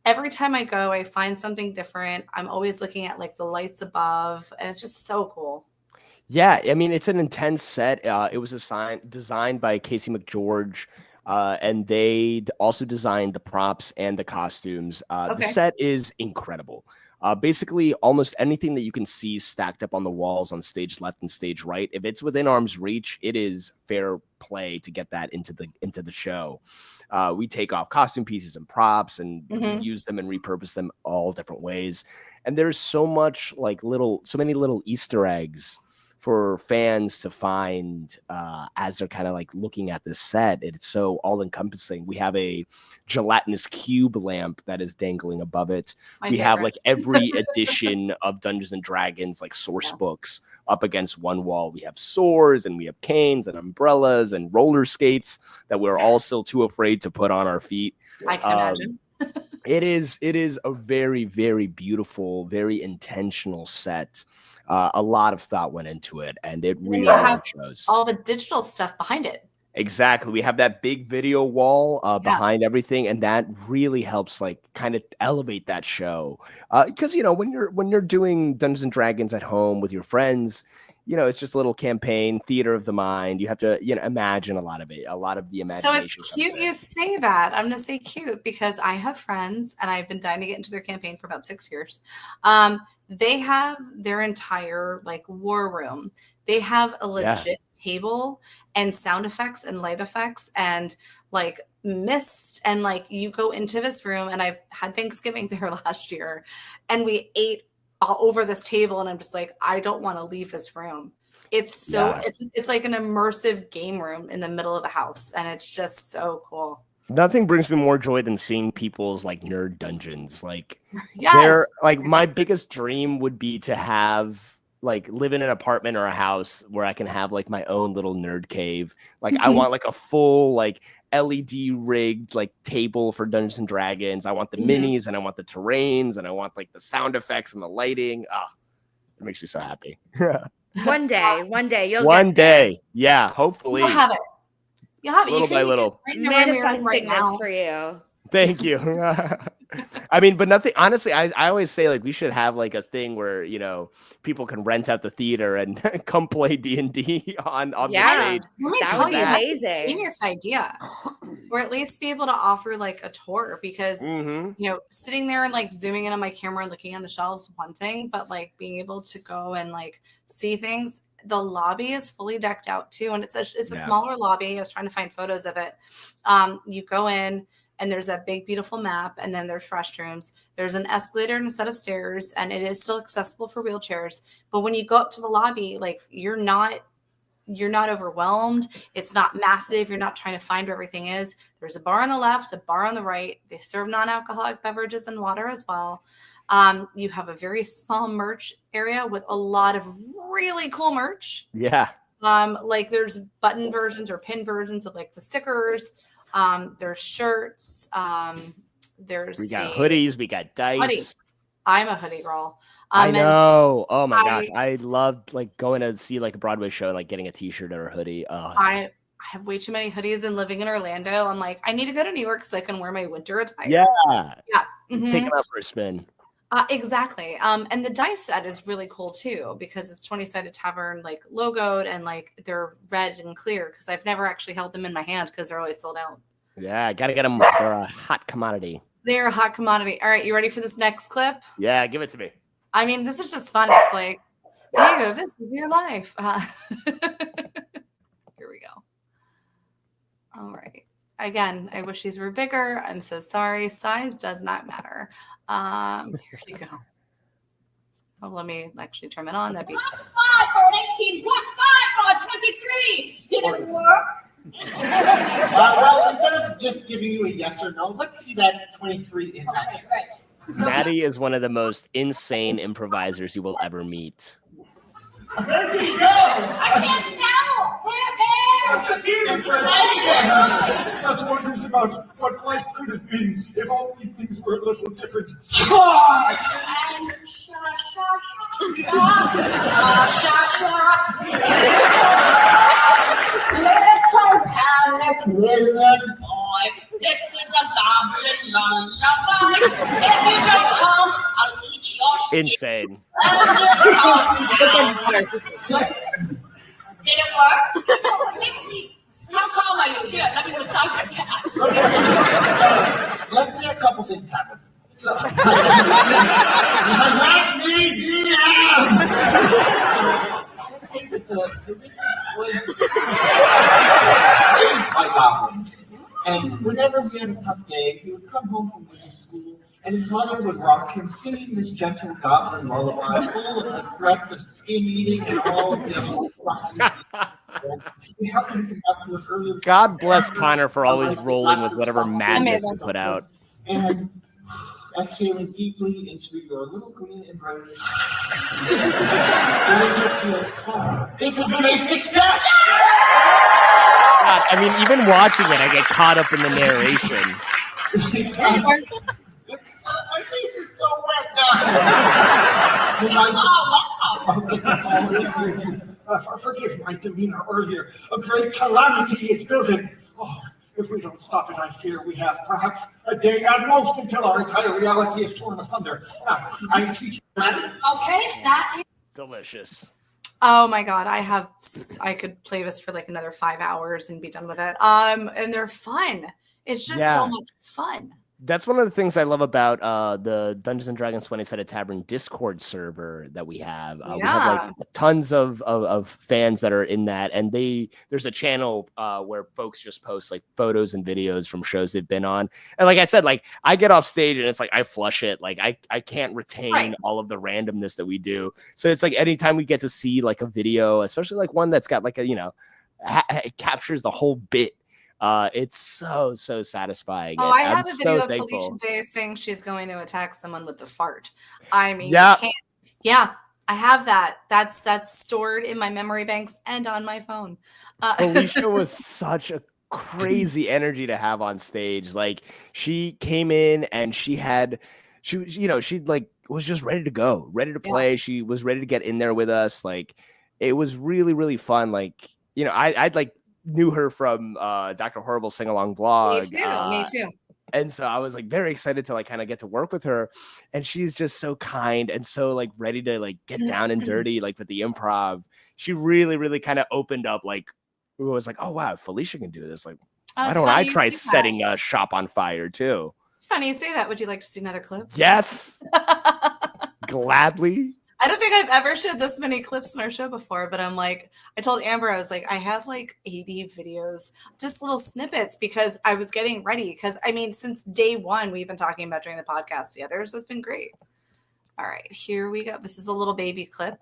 Speaker 3: every time I go, I find something different. I'm always looking at like the lights above, and it's just so cool.
Speaker 5: Yeah, I mean, it's an intense set. It was designed by Casey McGeorge, and they also designed the props and the costumes. The set is incredible. Basically, almost anything that you can see stacked up on the walls on stage left and stage right, if it's within arm's reach, it is fair play to get that into the show. We take off costume pieces and props and use them and repurpose them all different ways. And there's so many little Easter eggs for fans to find as they're kind of like looking at this set. It's so all encompassing. We have a gelatinous cube lamp that is dangling above it. We have like every edition of Dungeons and Dragons, like source books up against one wall. We have swords and we have canes and umbrellas and roller skates that we're all still too afraid to put on our feet.
Speaker 3: I can imagine.
Speaker 5: It is a very, very beautiful, very intentional set. A lot of thought went into it, and it really shows.
Speaker 3: All the digital stuff behind it.
Speaker 5: Exactly. We have that big video wall behind everything, and that really helps like kind of elevate that show. Because when you're doing Dungeons and Dragons at home with your friends, it's just a little campaign, theater of the mind. You have to imagine a lot of it, a lot of the imagination.
Speaker 3: So it's cute you say that. I'm going to say cute because I have friends, and I've been dying to get into their campaign for about 6 years. They have their entire like war room. They have a legit table and sound effects and light effects and like mist. And like you go into this room, and I've had Thanksgiving there last year, and we ate all over this table. And I'm just like, I don't want to leave this room. It's so it's like an immersive game room in the middle of a house. And it's just so cool.
Speaker 5: Nothing brings me more joy than seeing people's like nerd dungeons. Like, my biggest dream would be to have live in an apartment or a house where I can have like my own little nerd cave. Like, I want like a full like LED rigged like table for Dungeons and Dragons. I want the minis, and I want the terrains, and I want like the sound effects and the lighting. It makes me so happy.
Speaker 4: One day you'll
Speaker 5: get there. Yeah, hopefully.
Speaker 3: You'll have it. You'll have it.
Speaker 5: Little by little.
Speaker 4: Manifesting this for you.
Speaker 5: Thank you. I mean, but nothing. Honestly, I always say like we should have like a thing where people can rent out the theater and come play D&D on the stage.
Speaker 3: Let me tell you, amazing. That's a genius idea. Or at least be able to offer like a tour, because sitting there and like zooming in on my camera and looking on the shelves, one thing, but like being able to go and like see things. The lobby is fully decked out too, and it's a smaller lobby. I was trying to find photos of it. You go in, and there's a big, beautiful map, and then there's restrooms. There's an escalator and a set of stairs, and it is still accessible for wheelchairs. But when you go up to the lobby, like you're not overwhelmed. It's not massive. You're not trying to find where everything is. There's a bar on the left, a bar on the right. They serve non-alcoholic beverages and water as well. You have a very small merch area with a lot of really cool merch.
Speaker 5: Yeah.
Speaker 3: Like there's button versions or pin versions of like the stickers. There's shirts. We
Speaker 5: got hoodies. We got dice.
Speaker 3: Hoodie. I'm a hoodie girl.
Speaker 5: I know. Oh my gosh. I loved like going to see like a Broadway show and like getting a t-shirt or a hoodie. Oh,
Speaker 3: I have way too many hoodies, and living in Orlando, I'm like, I need to go to New York so I can wear my winter attire.
Speaker 5: Yeah.
Speaker 3: Mm-hmm.
Speaker 5: Take them out for a spin.
Speaker 3: Exactly. And the dice set is really cool too, because it's 20-sided Tavern, like logoed, and like they're red and clear, because I've never actually held them in my hand because they're always sold out.
Speaker 5: Yeah, gotta get them. They're a hot commodity.
Speaker 3: They're a hot commodity. All right, you ready for this next clip?
Speaker 5: Yeah, give it to me.
Speaker 3: I mean, this is just fun. It's like, Diego, this is your life. Here we go. All right. Again, I wish these were bigger. I'm so sorry. Size does not matter. Here you go. Oh, let me actually turn it on. That'd be
Speaker 6: +5 for an 18, +5 for a 23. Did it work?
Speaker 8: Well, instead of just giving you a yes or no, let's see that 23 in action.
Speaker 6: Right.
Speaker 5: Maddie is one of the most insane improvisers you will ever meet.
Speaker 7: Where did he go?
Speaker 6: I can't tell. Where
Speaker 7: Disappeared for a second. Such wonders about what life could have been if all these things were a little different.
Speaker 6: And Little panic, little boy. This is a goblin lullaby. If you don't come, I'll eat your skin.
Speaker 5: Insane.
Speaker 6: Did it work? It makes me. How calm are you? Here, let me massage your cat.
Speaker 8: So, let's say a couple things happen. So, let me Let's say that the wizard was raised by goblins. And whenever he had a tough day, he would come home from wizard school, and his mother would rock him singing this gentle goblin lullaby full of the threats of skin eating and all of the atrocities.
Speaker 5: God bless Connor for always rolling with whatever madness we put out.
Speaker 8: And exhaling deeply into your little green embrace. The wizard feels calm. This has been a success!
Speaker 5: God, I mean, even watching it, I get caught up in the narration.
Speaker 8: It's my face is so wet now. Forgive my demeanor earlier. A great calamity is building. Oh, if we don't stop it, I fear we have perhaps a day at most until our entire reality is torn asunder. Now, I teach you, madam.
Speaker 6: Okay, that is.
Speaker 5: Delicious.
Speaker 3: Oh my God, I could play this for like another 5 hours and be done with it. And they're fun. It's just so much fun.
Speaker 5: That's one of the things I love about the Dungeons and Dragons 20-Sided Tavern Discord server that we have. We have like tons of fans that are in that, and there's a channel where folks just post like photos and videos from shows they've been on. And like I said, like I get off stage and it's like I flush it. Like I can't retain all of the randomness that we do. So it's like anytime we get to see like a video, especially like one that's got like a it captures the whole bit. It's so satisfying.
Speaker 3: Oh, I have a video of Felicia Day saying she's going to attack someone with a fart. I mean, you can't. Yeah, I have that. That's stored in my memory banks and on my phone.
Speaker 5: Felicia was such a crazy energy to have on stage. Like she came in and she like was just ready to go, ready to play. She was ready to get in there with us. Like it was really, really fun. Like, I'd like knew her from Dr. Horrible Sing Along blog.
Speaker 3: Me too.
Speaker 5: And so I was like very excited to like kind of get to work with her. And she's just so kind and so like ready to like get down and dirty, like with the improv. She really, really kind of opened up. Like it was like, oh wow, Felicia can do this. Like, why don't I try setting a shop on fire too?
Speaker 3: It's funny you say that. Would you like to see another clip?
Speaker 5: Yes. Gladly.
Speaker 3: I don't think I've ever showed this many clips in our show before, but I'm like, I told Amber, I was like, I have like 80 videos, just little snippets because I was getting ready. Because I mean, since day one, we've been talking about doing the podcast together. So it's been great. All right, here we go. This is a little baby clip.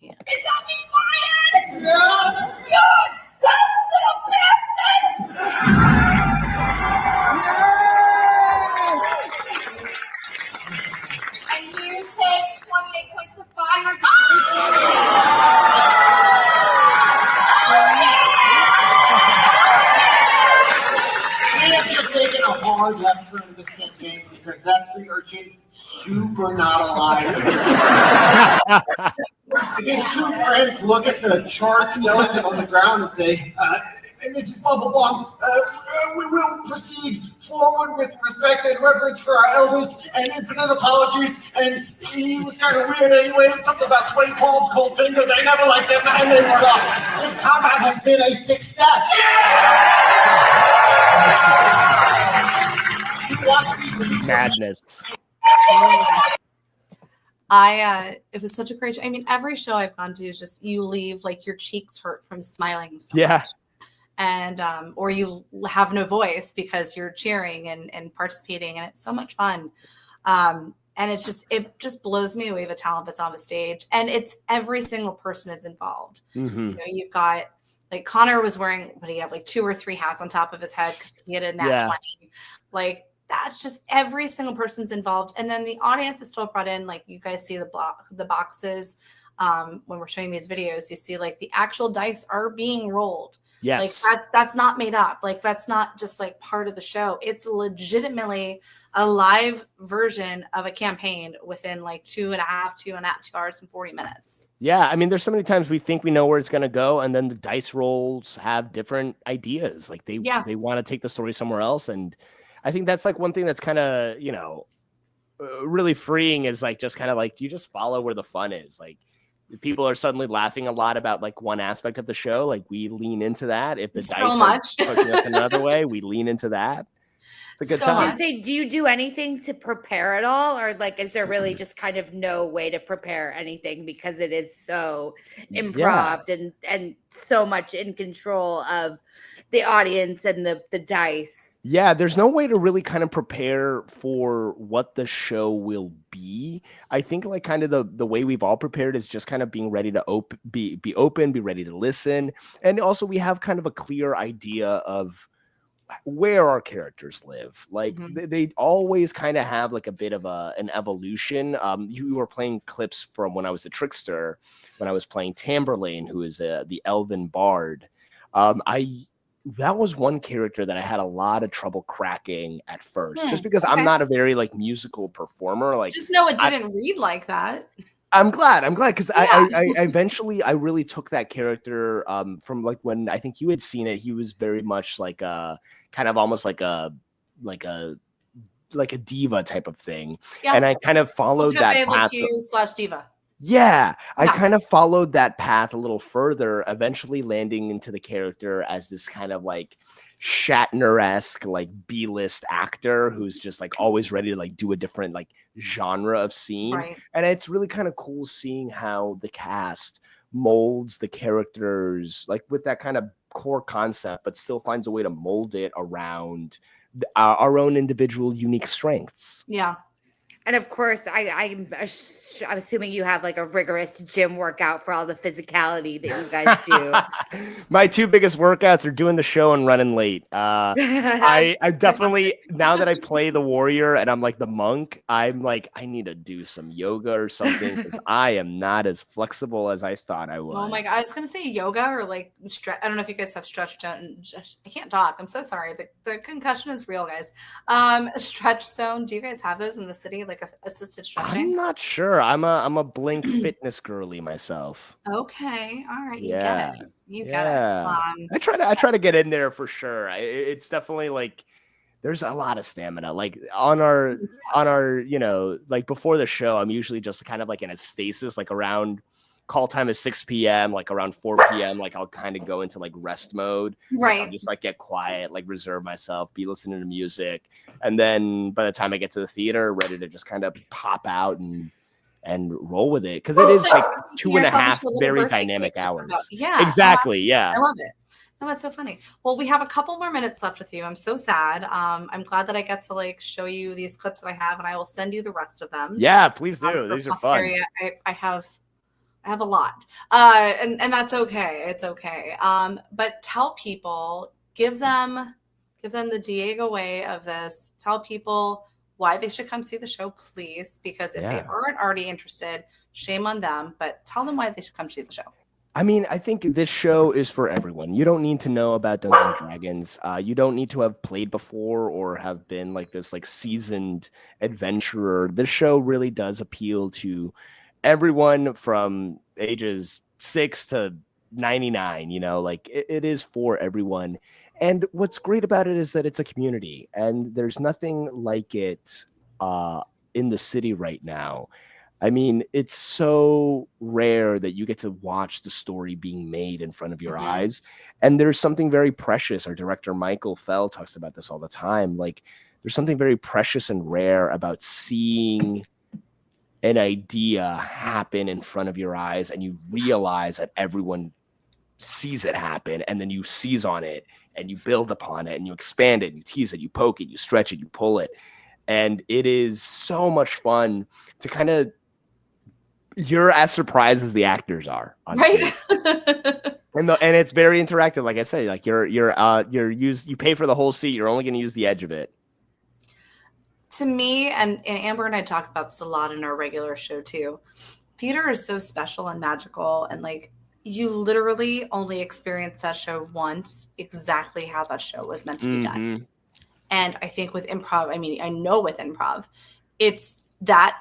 Speaker 3: Yeah.
Speaker 6: It got me fired! No! You just little bastard! And you take 28 points of fire.
Speaker 8: We have just taken a hard left turn in this campaign because that street urchin super not alive. His two friends look at the charred skeleton on the ground and say, Mrs. Bubblebomb, we will proceed forward with respect and reverence for our elders and infinite apologies. And he was kind of weird anyway, something about sweaty palms, cold fingers. I never liked them, and they were off. This combat has been a success.
Speaker 5: Madness.
Speaker 3: It was such a great show. I mean, every show I've gone to is just you leave like your cheeks hurt from smiling so much. And or you have no voice because you're cheering and participating, and it's so much fun. And it just blows me away the talent that's on the stage. And it's every single person is involved.
Speaker 5: Mm-hmm.
Speaker 3: You know, you've got like Connor was wearing, what do you have, like 2 or 3 hats on top of his head because he had a nat 20. Like that's just every single person's involved. And then the audience is still brought in. Like you guys see the boxes when we're showing these videos, you see like the actual dice are being rolled.
Speaker 5: Yes.
Speaker 3: Like that's not made up. Like that's not just like part of the show. It's legitimately a live version of a campaign within like 2 hours and 40 minutes.
Speaker 5: Yeah. I mean, there's so many times we think we know where it's going to go. And then the dice rolls have different ideas. Like they want to take the story somewhere else. And I think that's like one thing that's kind of, you know, really freeing is like, just kind of like, you just follow where the fun is. Like people are suddenly laughing a lot about like one aspect of the show. Like we lean into that. If the dice are pushing us another way, we lean into that. It's a good time.
Speaker 4: Do you do anything to prepare at all? Or like, is there really just kind of no way to prepare anything because it is so improv and so much in control of the audience and the dice?
Speaker 5: Yeah, there's no way to really kind of prepare for what the show will be. I think like kind of the way we've all prepared is just kind of being ready to be open, be ready to listen. And also we have kind of a clear idea of where our characters live. Like they always kind of have like a bit of an evolution. You were playing clips from when I was a trickster, when I was playing Tamberlane, who is the elven bard. That was one character that I had a lot of trouble cracking at first, just because I'm not a very like musical performer. Like
Speaker 3: just know it didn't read like that.
Speaker 5: I'm glad because I eventually I really took that character from like when I think you had seen it. He was very much like a kind of almost like a diva type of thing, and I kind of followed that path.
Speaker 3: /diva.
Speaker 5: Yeah, I kind of followed that path a little further, eventually landing into the character as this kind of like Shatner-esque like B-list actor who's just like always ready to like do a different like genre of scene. Right. And it's really kind of cool seeing how the cast molds the characters like with that kind of core concept, but still finds a way to mold it around our own individual unique strengths.
Speaker 3: Yeah.
Speaker 4: And of course, I'm assuming you have like a rigorous gym workout for all the physicality that you guys do.
Speaker 5: My 2 biggest workouts are doing the show and running late. I definitely, now that I play the warrior and I'm like the monk, I'm like, I need to do some yoga or something because I am not as flexible as I thought I was.
Speaker 3: Oh my God. I was going to say yoga or like, I don't know if you guys have stretch. I can't talk. I'm so sorry. The concussion is real, guys. Stretch zone. Do you guys have those in the city? Like assisted stretching?
Speaker 5: I'm not sure. I'm a Blink fitness girly myself.
Speaker 3: Okay, all right, you
Speaker 5: get
Speaker 3: it. You get it.
Speaker 5: I try to get in there for sure. It's definitely like there's a lot of stamina. Like on our you know like before the show, I'm usually just kind of like in a stasis. Like around call time is 6 p.m. Like around 4 p.m. Like I'll kind of go into like rest mode.
Speaker 3: Right.
Speaker 5: I'll just like get quiet, like reserve myself, be listening to music. And then by the time I get to the theater, ready to just kind of pop out and roll with it. Cause it is like 2.5 very dynamic hours.
Speaker 3: Yeah.
Speaker 5: Exactly. Yeah.
Speaker 3: I love it. No, it's so funny. Well, we have a couple more minutes left with you. I'm so sad. I'm glad that I get to like show you these clips that I have and I will send you the rest of them.
Speaker 5: Yeah, please do. These are fun.
Speaker 3: I have a lot, and that's okay. It's okay. But tell people, give them the Diego way of this. Tell people why they should come see the show, please, because if they aren't already interested, shame on them. But tell them why they should come see the show.
Speaker 5: I mean, I think this show is for everyone. You don't need to know about Dungeons & Dragons. You don't need to have played before or have been like this like seasoned adventurer. This show really does appeal to everyone from ages 6 to 99, you know, like it is for everyone. And what's great about it is that it's a community and there's nothing like it in the city right now. I mean, it's so rare that you get to watch the story being made in front of your eyes. And there's something very precious. Our director, Michael Fell, talks about this all the time. Like there's something very precious and rare about seeing an idea happen in front of your eyes and you realize that everyone sees it happen and then you seize on it and you build upon it and you expand it, you tease it, you poke it, you stretch it, you pull it. and it is so much fun to kind of. You're as surprised as the actors are on stage. And it's very interactive. Like I say, like you pay for the whole seat. You're only going to use the edge of it.
Speaker 3: To me, and Amber and I talk about this a lot in our regular show too. Theater is so special and magical, and like you literally only experience that show once, exactly how that show was meant to be done. And I think with improv, I mean, I know with improv, it's that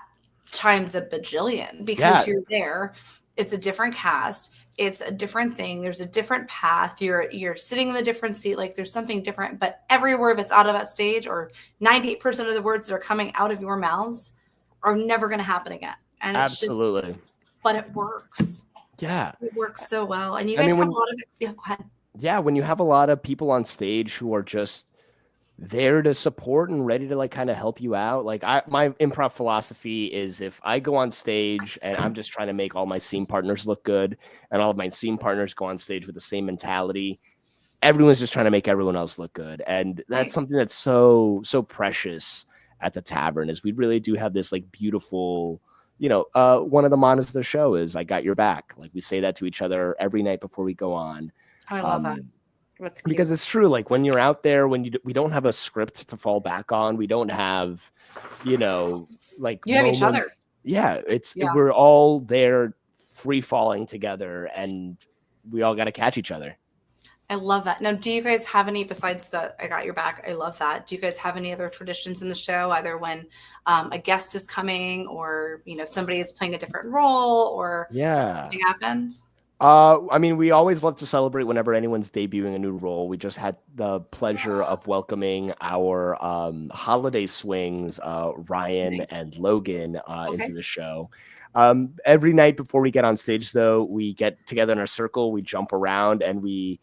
Speaker 3: times a bajillion because you're there. It's a different cast. It's a different thing. There's a different path. You're sitting in a different seat. Like there's something different, but every word that's out of that stage or 98% of the words that are coming out of your mouths are never going to happen again. And it's
Speaker 5: Absolutely.
Speaker 3: But it works.
Speaker 5: Yeah.
Speaker 3: It works so well. And you guys have a lot of go ahead.
Speaker 5: Yeah, when you have a lot of people on stage who are just there to support and ready to like kind of help you out. Like my improv philosophy is if I go on stage and I'm just trying to make all my scene partners look good and all of my scene partners go on stage with the same mentality, everyone's just trying to make everyone else look good. And that's something that's so precious at the Tavern is we really do have this like beautiful, one of the mottos of the show is I got your back. Like we say that to each other every night before we go on.
Speaker 3: I love that.
Speaker 5: Because it's true. Like when you're out there, we don't have a script to fall back on. We don't have, like
Speaker 3: you have each other.
Speaker 5: Yeah. We're all there free falling together and we all got to catch each other.
Speaker 3: I love that. Now, do you guys have any, besides the I got your back, I love that. Do you guys have any other traditions in the show, either when a guest is coming or, somebody is playing a different role or something happens?
Speaker 5: I mean, we always love to celebrate whenever anyone's debuting a new role. We just had the pleasure of welcoming our holiday swings, Ryan and Logan, into the show. Every night before we get on stage, though, we get together in a circle, we jump around, and we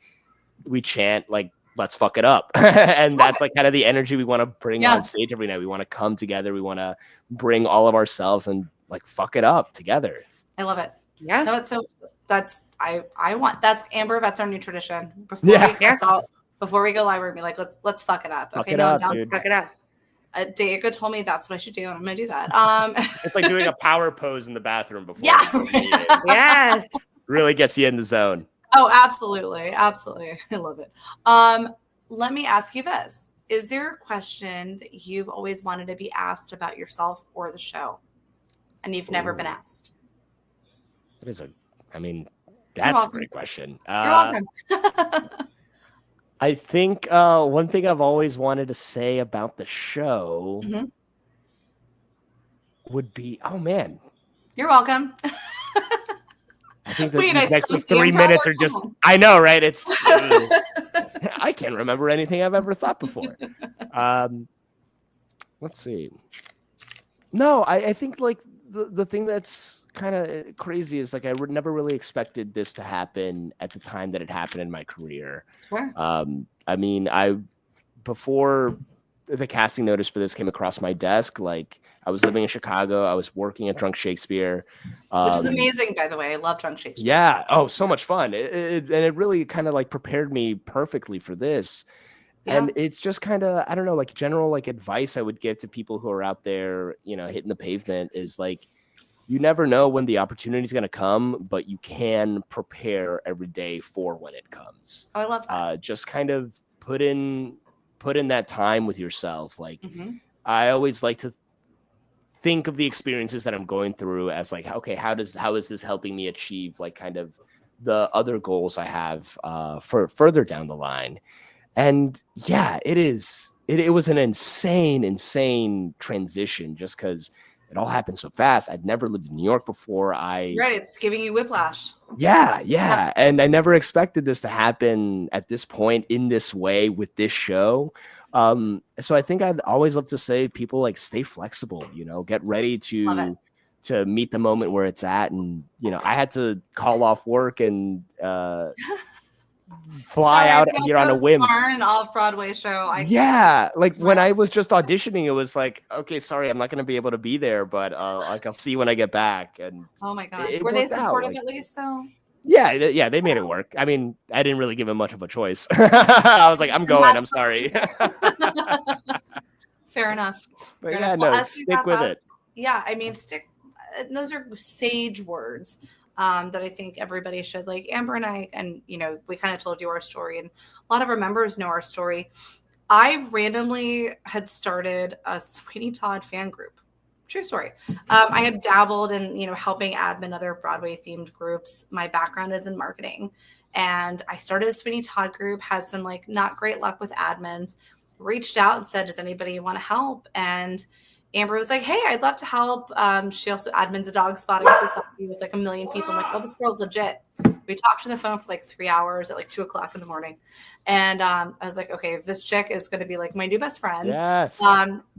Speaker 5: chant, like, let's fuck it up. And that's like kind of the energy we want to bring on stage every night. We want to come together. We want to bring all of ourselves and, like, fuck it up together.
Speaker 3: I love it.
Speaker 4: Yeah.
Speaker 3: No, it's so... That's Amber. That's our new tradition. Before we go live, we're gonna be like, let's fuck it up.
Speaker 5: Okay, let's
Speaker 4: fuck it up.
Speaker 3: Diego told me that's what I should do, and I'm gonna do that.
Speaker 5: It's like doing a power pose in the bathroom before.
Speaker 4: Yes,
Speaker 5: really gets you in the zone.
Speaker 3: Oh, absolutely, absolutely. I love it. Let me ask you this: is there a question that you've always wanted to be asked about yourself or the show, and you've never been asked?
Speaker 5: That's a great question.
Speaker 3: You're welcome.
Speaker 5: I think one thing I've always wanted to say about the show would be, oh man.
Speaker 3: You're welcome.
Speaker 5: I think that these next 3 minutes are just, I know, right? It's, I can't remember anything I've ever thought before. Let's see. No, I think like the thing that's kind of crazy is like I never really expected this to happen at the time that it happened in my career.
Speaker 3: Sure.
Speaker 5: I mean, before the casting notice for this came across my desk, like I was living in Chicago. I was working at Drunk Shakespeare.
Speaker 3: Which is amazing, by the way. I love Drunk Shakespeare.
Speaker 5: Yeah. Oh, so much fun. And it really kind of like prepared me perfectly for this. Yeah. And it's just kind of, I don't know, like general like advice I would give to people who are out there, hitting the pavement is like, you never know when the opportunity is going to come, but you can prepare every day for when it comes.
Speaker 3: Oh, I love that.
Speaker 5: Just kind of put in that time with yourself. Like I always like to think of the experiences that I'm going through as like, okay, how is this helping me achieve like kind of the other goals I have for further down the line? And yeah, it was an insane transition just because it all happened so fast. I'd never lived in New York before.
Speaker 3: Right, it's giving you whiplash.
Speaker 5: Yeah. And I never expected this to happen at this point in this way with this show. So I think I'd always love to say people like stay flexible, get ready to meet the moment where it's at. And, I had to call off work and fly out here on a whim.
Speaker 3: An Off-Broadway show.
Speaker 5: When I was just auditioning, it was like, okay, sorry, I'm not going to be able to be there, but I'll see you when I get back. And
Speaker 3: oh my god, were they supportive at least though?
Speaker 5: Yeah, they made it work. I mean, I didn't really give them much of a choice. I was like, I'm going. I'm sorry.
Speaker 3: Fair enough.
Speaker 5: But
Speaker 3: Fair
Speaker 5: yeah,
Speaker 3: enough. Well,
Speaker 5: no,
Speaker 3: as we
Speaker 5: stick
Speaker 3: wrap
Speaker 5: with
Speaker 3: up,
Speaker 5: it.
Speaker 3: Yeah, I mean, those are sage words that I think everybody should, like Amber and I, and we kind of told you our story, and a lot of our members know our story. I randomly had started a Sweeney Todd fan group. True story. I had dabbled in, helping admin other Broadway themed groups. My background is in marketing, and I started a Sweeney Todd group, had some like not great luck with admins, reached out and said, does anybody want to help? And Amber was like, hey, I'd love to help. She also admins a dog spotting society with like 1 million people. I'm like, oh, this girl's legit. We talked on the phone for like 3 hours at like 2:00 in the morning. And I was like, okay, this chick is going to be like my new best friend.
Speaker 5: Yes.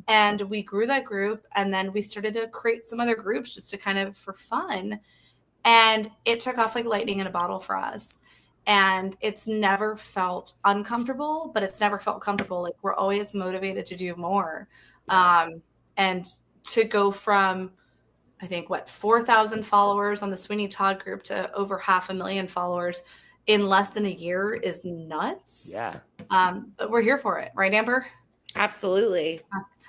Speaker 3: And we grew that group. And then we started to create some other groups just to kind of for fun. And it took off like lightning in a bottle for us. And it's never felt uncomfortable, but it's never felt comfortable. Like we're always motivated to do more. And to go from, I think, 4,000 followers on the Sweeney Todd group to over 500,000 followers in less than a year is nuts.
Speaker 5: Yeah.
Speaker 3: But we're here for it. Right, Amber?
Speaker 4: Absolutely.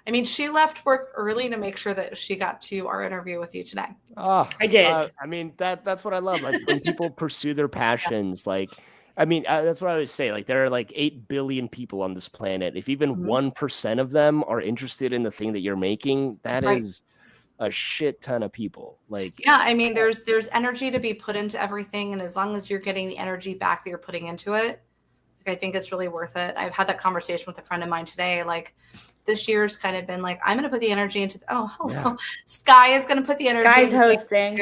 Speaker 3: I mean, she left work early to make sure that she got to our interview with you today.
Speaker 5: Oh,
Speaker 4: I did.
Speaker 5: I mean, that's what I love. Like when people pursue their passions, like, I mean, that's what I always say. Like there are like 8 billion people on this planet. If even 1% of them are interested in the thing that you're making, that is a shit ton of people. Like,
Speaker 3: yeah, I mean, there's energy to be put into everything. And as long as you're getting the energy back that you're putting into it, I think it's really worth it. I've had that conversation with a friend of mine today. Like this year's kind of been like, I'm going to put the energy into, hello. Yeah. Sky is going to put the energy.
Speaker 4: Sky's hosting.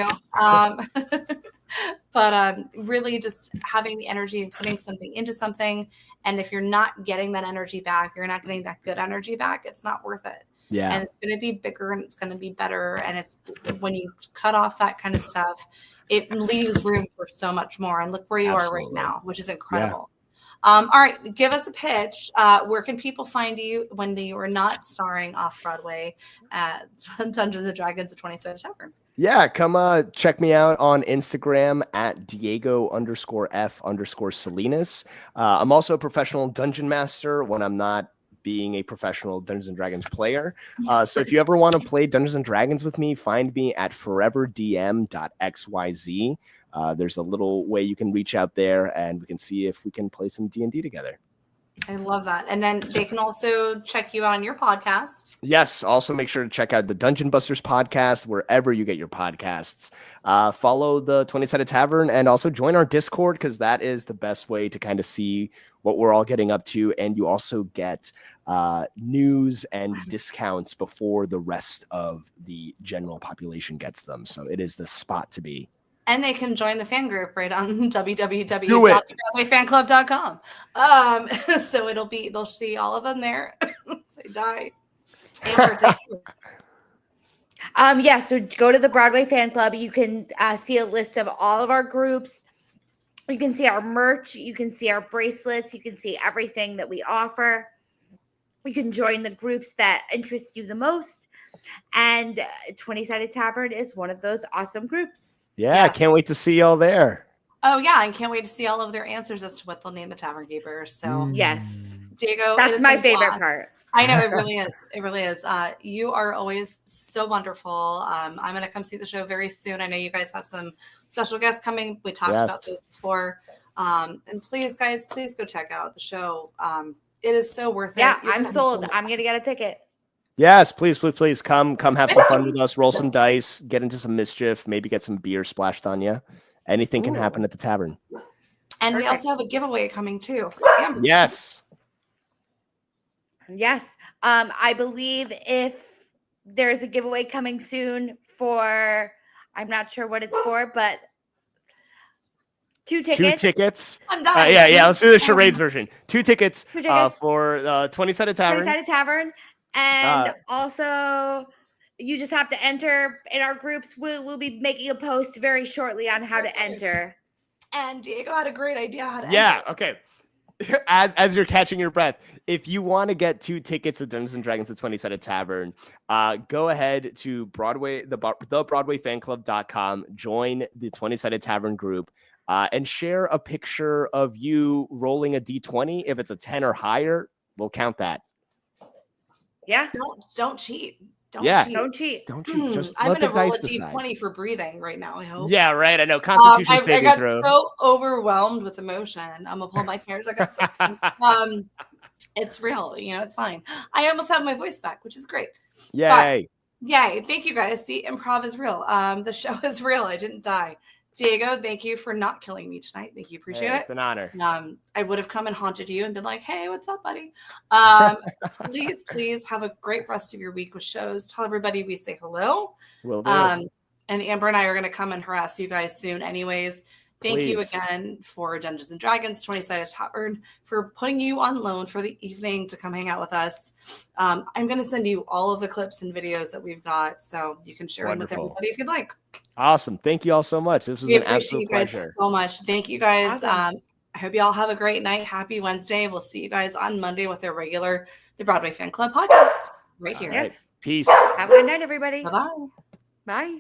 Speaker 3: But really just having the energy and putting something into something. And if you're not getting that energy back, you're not getting that good energy back, it's not worth it.
Speaker 5: Yeah.
Speaker 3: And it's going to be bigger and it's going to be better. And it's when you cut off that kind of stuff, it leaves room for so much more. And look where you are right now, which is incredible. Yeah. All right, give us a pitch. Where can people find you when you are not starring Off-Broadway at Dungeons & Dragons at 20th Tavern?
Speaker 5: Yeah, come check me out on Instagram at Diego_F_Salinas. I'm also a professional dungeon master when I'm not being a professional Dungeons & Dragons player. So if you ever want to play Dungeons & Dragons with me, find me at foreverdm.xyz. There's a little way you can reach out there and we can see if we can play some D&D together.
Speaker 3: I love that. And then they can also check you out on your podcast.
Speaker 5: Yes. Also make sure to check out the Dungeon Busters podcast, wherever you get your podcasts. Follow the 20-Sided Tavern and also join our Discord, because that is the best way to kind of see what we're all getting up to. And you also get news and discounts before the rest of the general population gets them. So it is the spot to be.
Speaker 3: And they can join the fan group right on www.broadwayfanclub.com. So they'll see all of them there. Say die.
Speaker 4: Yeah, so go to the Broadway Fan Club. You can see a list of all of our groups. You can see our merch. You can see our bracelets. You can see everything that we offer. You can join the groups that interest you the most. And 20-Sided Tavern is one of those awesome groups.
Speaker 5: Yeah, yes. I can't wait to see y'all there.
Speaker 3: Oh, yeah, I can't wait to see all of their answers as to what they'll name the Tavern Keeper. So,
Speaker 4: yes,
Speaker 3: Diego,
Speaker 4: that's my favorite part.
Speaker 3: I know, it really is. It really is. You are always so wonderful. I'm going to come see the show very soon. I know you guys have some special guests coming. We talked about those before. And please, guys, please go check out the show. It is so worth it.
Speaker 4: Yeah, I'm sold. I'm going to get a ticket.
Speaker 5: Yes, please come have some fun with us, roll some dice, get into some mischief, maybe get some beer splashed on you. Anything can happen at the tavern.
Speaker 3: And we also have a giveaway coming too.
Speaker 5: Yes.
Speaker 4: I believe if there's a giveaway coming soon for, I'm not sure what it's for, but 2 tickets.
Speaker 5: 2 tickets. I'm dying. Yeah. Let's do the charades version. 2 tickets, for 20-Sided Tavern.
Speaker 4: 20-Sided Tavern. And also, you just have to enter in our groups. We'll be making a post very shortly on how to enter.
Speaker 3: And Diego had a great idea how to enter.
Speaker 5: Yeah, okay. As you're catching your breath, if you want to get 2 tickets to Dungeons & Dragons at 20-Sided Tavern, go ahead to thebroadwayfanclub.com, join the 20-Sided Tavern group, and share a picture of you rolling a D20. If it's a 10 or higher, we'll count that.
Speaker 4: Yeah.
Speaker 3: Don't cheat. Don't cheat.
Speaker 4: Don't cheat.
Speaker 5: Don't cheat. Just
Speaker 3: I'm
Speaker 5: let the
Speaker 3: gonna roll
Speaker 5: dice
Speaker 3: a
Speaker 5: decide.
Speaker 3: D20 for breathing right now. I hope.
Speaker 5: Yeah, right. I know. Constitution
Speaker 3: I
Speaker 5: saving
Speaker 3: got
Speaker 5: throw.
Speaker 3: so overwhelmed with emotion. I'm gonna pull my cards. It's real. It's fine. I almost have my voice back, which is great.
Speaker 5: Yay.
Speaker 3: But, yay. Thank you guys. See, improv is real. The show is real. I didn't die. Diego, thank you for not killing me tonight. Thank you. Appreciate it.
Speaker 5: It's an honor.
Speaker 3: I would have come and haunted you and been like, hey, what's up, buddy? Please have a great rest of your week with shows. Tell everybody we say hello.
Speaker 5: Will do.
Speaker 3: And Amber and I are going to come and harass you guys soon anyways. Thank you again for Dungeons & Dragons 20-Sided Tavern for putting you on loan for the evening to come hang out with us. I'm going to send you all of the clips and videos that we've got so you can share them with everybody if you'd like.
Speaker 5: Awesome. Thank you all so much. This was an absolute pleasure.
Speaker 3: You guys so much. Thank you guys.
Speaker 4: Awesome.
Speaker 3: I hope you all have a great night. Happy Wednesday. We'll see you guys on Monday with our regular The Broadway Fan Club podcast right here.
Speaker 5: Right. Peace.
Speaker 4: Have a good night, everybody.
Speaker 3: Bye-bye.
Speaker 4: Bye.